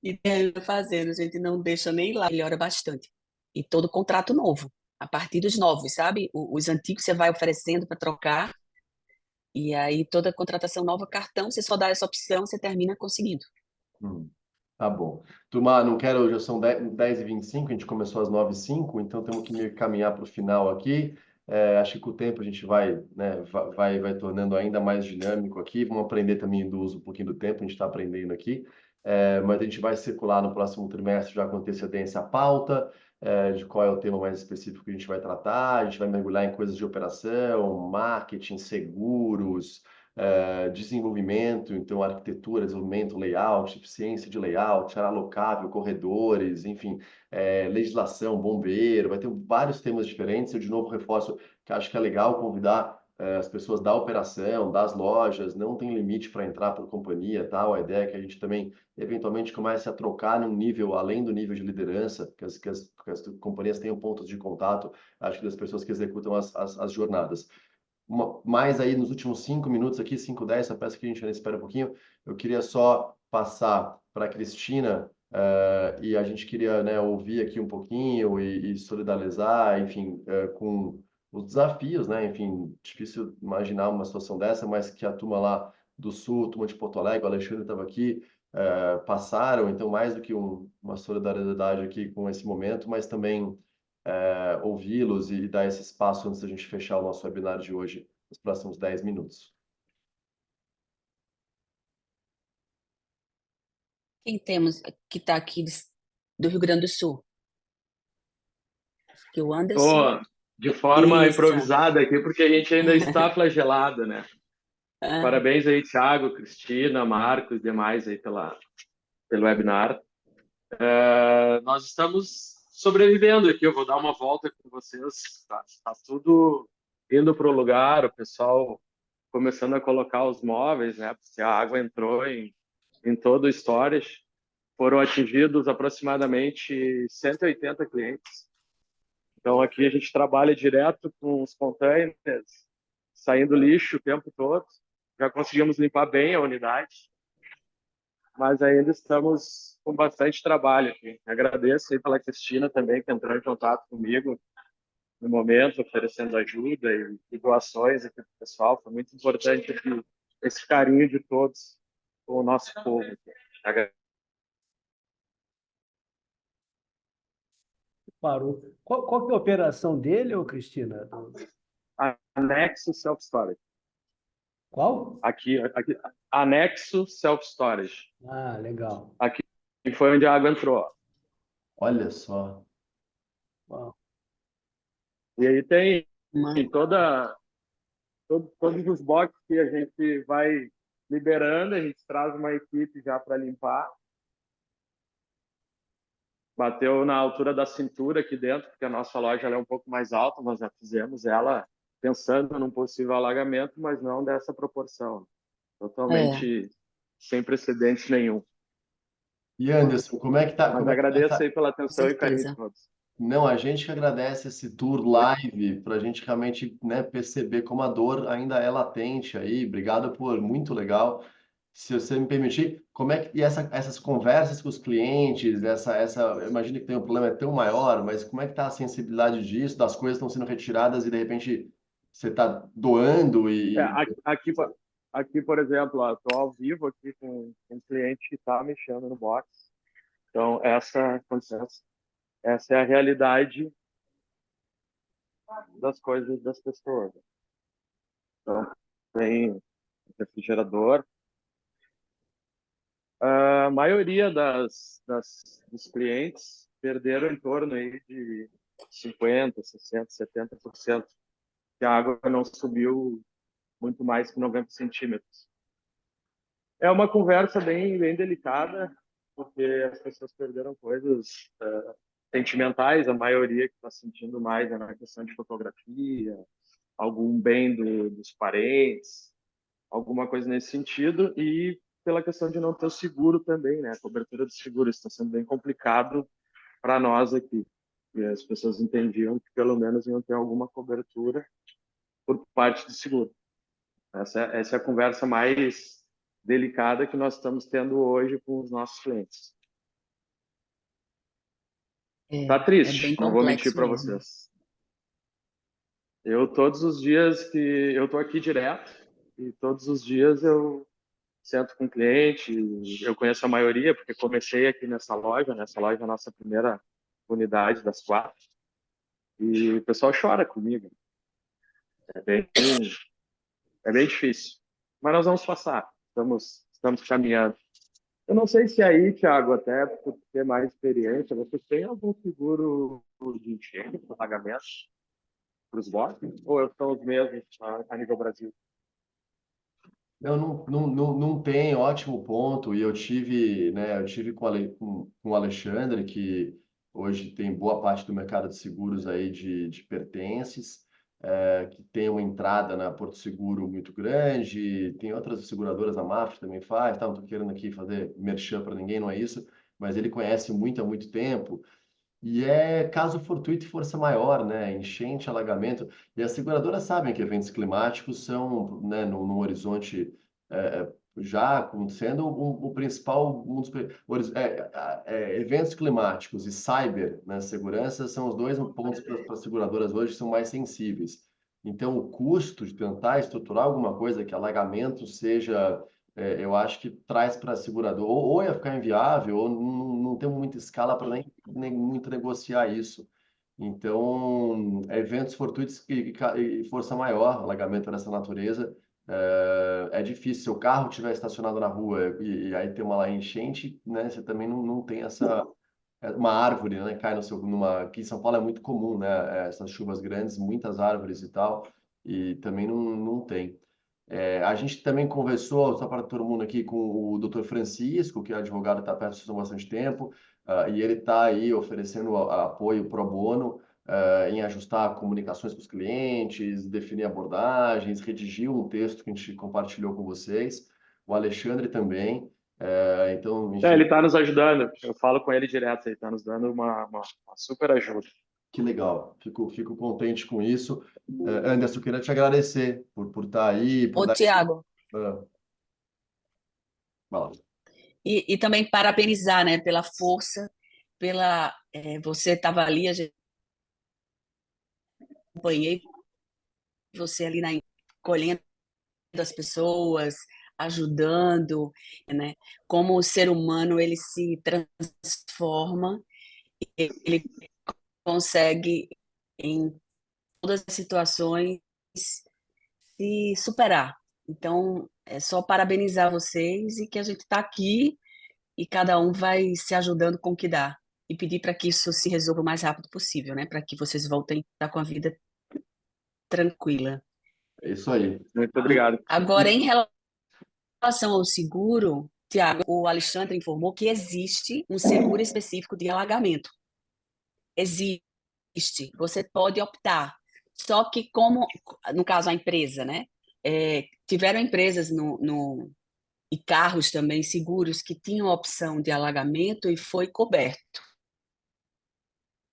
e termina fazendo. A gente não deixa nem lá, melhora bastante. E todo contrato novo, a partir dos novos, sabe? Os antigos você vai oferecendo para trocar, e aí toda contratação nova, cartão, você só dá essa opção, você termina conseguindo. Hum, tá bom. Turma, não quero, já são 10h25, a gente começou às 9h05, então temos que meio que caminhar para o final aqui. Acho que com o tempo a gente vai, né, vai tornando ainda mais dinâmico aqui. Vamos aprender também do uso um pouquinho do tempo, a gente está aprendendo aqui. Mas a gente vai circular no próximo trimestre já com antecedência a pauta, de qual é o tema mais específico que a gente vai tratar. A gente vai mergulhar em coisas de operação, marketing, seguros, desenvolvimento, então arquitetura, desenvolvimento, layout, eficiência de layout, área alocável, corredores, enfim, legislação, bombeiro, vai ter vários temas diferentes. Eu, de novo, reforço que acho que é legal convidar as pessoas da operação, das lojas, não tem limite para entrar por companhia, tal. A ideia é que a gente também, eventualmente, comece a trocar num nível além do nível de liderança, que as companhias tenham pontos de contato, acho que das pessoas que executam as jornadas. Mais aí nos últimos 5 minutos aqui, 5:10, só peço que a gente ainda espera um pouquinho. Eu queria só passar para a Cristina, e a gente queria, né, ouvir aqui um pouquinho e solidarizar, enfim, com os desafios, né? Enfim, difícil imaginar uma situação dessa, mas que a turma lá do Sul, a turma de Porto Alegre, o Alexandre estava aqui, passaram, então mais do que uma solidariedade aqui com esse momento, mas também ouvi-los e dar esse espaço antes da gente fechar o nosso webinar de hoje, nos próximos 10 minutos. Quem temos que está aqui do Rio Grande do Sul? Que o Anderson. Tô de forma Isso. improvisada aqui, porque a gente ainda está flagelado, né? Ah, Parabéns aí, Thiago, Cristina, Marcos e demais aí pelo webinar. Nós estamos sobrevivendo aqui, eu vou dar uma volta com vocês. Tá tudo indo para o lugar, o pessoal começando a colocar os móveis, né? Porque a água entrou em todo o storage. Foram atingidos aproximadamente 180 clientes. Então, aqui a gente trabalha direto com os containers, saindo lixo o tempo todo. Já conseguimos limpar bem a unidade, mas ainda estamos com bastante trabalho aqui. Agradeço aí pela Cristina também, que entrou em contato comigo no momento, oferecendo ajuda e doações aqui para o pessoal. Foi muito importante aqui, esse carinho de todos com o nosso povo. Parou. Qual que é a operação dele, ô Cristina? Anexo Self Storage. Qual? Aqui, Anexo Self Storage. Ah, legal. Aqui foi onde a água entrou. Olha só. Uau. E aí tem Uma- todos os boxes que a gente vai liberando, a gente traz uma equipe já para limpar. Bateu na altura da cintura aqui dentro, porque a nossa loja ela é um pouco mais alta, nós já fizemos ela pensando num possível alagamento, mas não dessa proporção. Totalmente sem precedentes nenhum. E Anderson, como é que tá? Mas Como é que tá agradeço essa... aí pela com atenção e carinho de certeza. todos. Não, a gente que agradece esse tour live para a gente realmente, né, perceber como a dor ainda é latente aí. Obrigado por muito legal. Se você me permitir, como é que e essas conversas com os clientes, eu imagino que tem um problema é tão maior, mas como é que está a sensibilidade disso, das coisas estão sendo retiradas e de repente você está doando É, e aqui, por exemplo, estou ao vivo aqui com um cliente que está mexendo no box. Então, essa é a realidade das coisas das pessoas. Então, tem refrigerador. A maioria dos clientes perderam em torno aí de 50%, 60%, 70%, que a água não subiu muito mais que 90 centímetros. É uma conversa bem delicada, porque as pessoas perderam coisas sentimentais, a maioria que está sentindo mais é na questão de fotografia, algum bem dos parentes, alguma coisa nesse sentido, e pela questão de não ter o seguro também, né? A cobertura de seguro está sendo bem complicado para nós aqui. E as pessoas entendiam que pelo menos iam ter alguma cobertura por parte do seguro. Essa é a conversa mais delicada que nós estamos tendo hoje com os nossos clientes. Tá É bem triste, não vou mentir complexo para mesmo. vocês. Eu todos os dias que eu tô aqui direto e todos os dias eu sento com o cliente, eu conheço a maioria porque comecei aqui nessa loja é a nossa primeira unidade das 4 e o pessoal chora comigo. É bem, é bem difícil, mas nós vamos passar. Estamos caminhando. Eu não sei se aí, Thiago, até por ter mais experiência, você tem algum seguro de enchente, pagamento para os bots? Ou são os mesmos a nível Brasil? não tem, ótimo ponto. E eu tive, né, eu tive com o Alexandre, que hoje tem boa parte do mercado de seguros aí de pertences, que tem uma entrada na Porto Seguro muito grande, tem outras seguradoras, a MAF também faz, tá? Não estou querendo aqui fazer merchan para ninguém, não é isso, mas ele conhece muito há muito tempo. E é caso fortuito e força maior, né? Enchente, alagamento. E as seguradoras sabem que eventos climáticos são, né, no horizonte já acontecendo o principal, eventos climáticos e cyber, né, segurança são os dois pontos para as seguradoras hoje que são mais sensíveis. Então, o custo de tentar estruturar alguma coisa que alagamento seja eu acho que traz para a seguradora, ou ia ficar inviável, ou não tem muita escala para nem muito negociar isso. Então, eventos fortuitos e força maior, alagamento dessa natureza, é difícil. Se o carro estiver estacionado na rua e aí tem uma enchente, né, você também não tem uma árvore, né, cai no aqui em São Paulo é muito comum, né, essas chuvas grandes, muitas árvores e tal, e também não tem. A gente também conversou, só para todo mundo aqui, com o Dr. Francisco, que é advogado, está perto disso há bastante tempo, e ele está aí oferecendo apoio pro bono em ajustar comunicações com os clientes, definir abordagens, redigir um texto que a gente compartilhou com vocês. O Alexandre também. Então, É, enfim, ele está nos ajudando. Eu falo com ele direto, ele está nos dando uma super ajuda. Que legal, fico contente com isso. Anderson, eu queria te agradecer por estar aí, por Ô, dar Tiago, Ah, fala. e também parabenizar, né, pela força, você estava ali, a gente acompanhei você ali colhendo as pessoas, ajudando, né? Como o ser humano ele se transforma, ele consegue em todas as situações se superar. Então, é só parabenizar vocês e que a gente está aqui e cada um vai se ajudando com o que dá. E pedir para que isso se resolva o mais rápido possível, né? Para que vocês voltem a estar com a vida tranquila. É isso aí. Muito obrigado. Agora, em relação ao seguro, Tiago, o Alexandre informou que existe um seguro específico de alagamento. Existe. Você pode optar. Só que como, no caso, a empresa, né? Tiveram empresas e carros também, seguros, que tinham a opção de alagamento e foi coberto.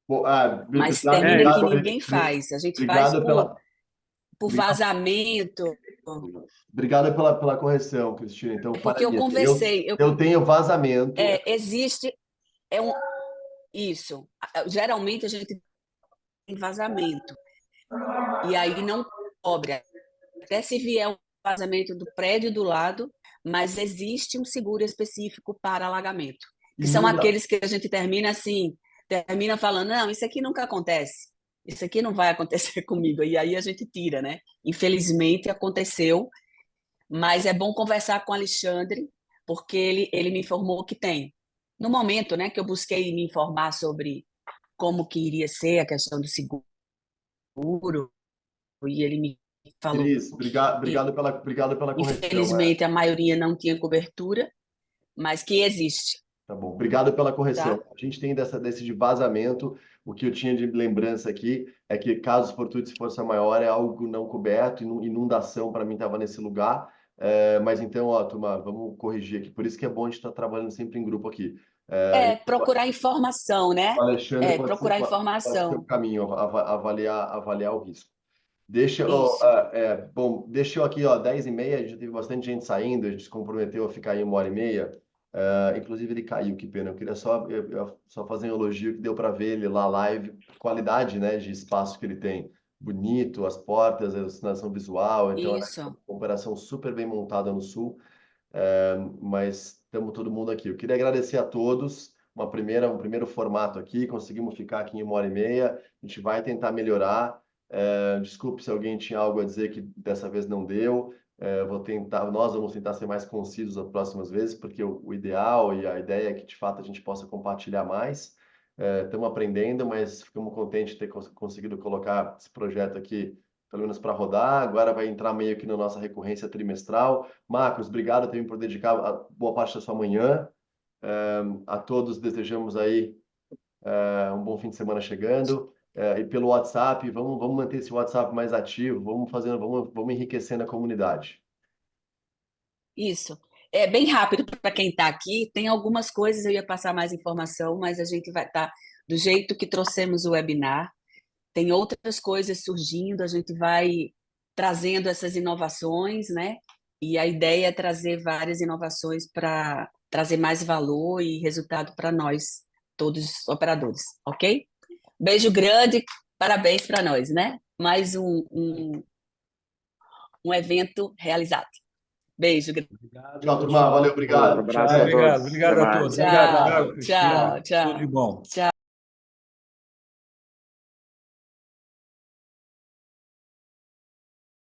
Bom, Mas É, termina que obrigado, ninguém faz. A gente faz obrigado pela, por obrigado, vazamento. obrigado pela correção, Cristina. Então, É porque eu parabéns. conversei. Eu tenho vazamento. Existe é um, isso. Geralmente a gente tem vazamento. E aí não cobre. Até se vier um vazamento do prédio do lado, mas existe um seguro específico para alagamento. Que são Inunda. aqueles que a gente termina falando, não, isso aqui nunca acontece. Isso aqui não vai acontecer comigo. E aí a gente tira, né? Infelizmente aconteceu, mas é bom conversar com o Alexandre, porque ele me informou que tem. No momento, né, que eu busquei me informar sobre como que iria ser a questão do seguro, e ele me falou Cris, que, obrigado pela correção. infelizmente, a maioria não tinha cobertura, mas que existe, Tá bom, obrigado pela correção. tá? A gente tem desse de vazamento. O que eu tinha de lembrança aqui é que casos fortuitos de força maior é algo não coberto, inundação para mim estava nesse lugar. Mas então, ó, turma, vamos corrigir aqui. Por isso que é bom a gente estar trabalhando sempre em grupo aqui. Procurar informação, O né? Alexandre Procurar pode ser o informação. caminho, avaliar o risco. Deixa, ó, Isso, bom, deixa eu aqui, ó, 10h30, já teve bastante gente saindo, a gente se comprometeu a ficar aí 1h30. Inclusive ele caiu, que pena. Eu queria só fazer um elogio que deu para ver ele lá live, qualidade, né, de espaço que ele tem. Bonito, as portas, a iluminação visual, então é uma isso. operação super bem montada no Sul. Mas estamos todo mundo aqui. Eu queria agradecer a todos. Um primeiro formato aqui, conseguimos ficar aqui em 1h30. A gente vai tentar melhorar. Desculpe se alguém tinha algo a dizer que dessa vez não deu. Nós vamos tentar ser mais concisos as próximas vezes, porque o ideal e a ideia é que de fato a gente possa compartilhar mais. Estamos aprendendo, mas ficamos contentes de ter conseguido colocar esse projeto aqui, pelo menos para rodar. Agora vai entrar meio que na nossa recorrência trimestral. Marcos, obrigado também por dedicar boa parte da sua manhã. A todos desejamos aí um bom fim de semana chegando. E pelo WhatsApp, vamos manter esse WhatsApp mais ativo, vamos enriquecendo a comunidade. Isso. É bem rápido para quem está aqui. Tem algumas coisas, eu ia passar mais informação, mas a gente vai estar do jeito que trouxemos o webinar. Tem outras coisas surgindo, a gente vai trazendo essas inovações, né? E a ideia é trazer várias inovações para trazer mais valor e resultado para nós, todos os operadores, ok? Beijo grande, parabéns para nós, né? Mais um evento realizado. Beijo grande. Obrigado, Tchau, turma. Valeu, pessoal. obrigado. Abraço Tchau, a todos. obrigado Até a mais. todos. Obrigado, Tchau, Thiago, Cristina. tchau, Tudo de tchau. bom. Tchau.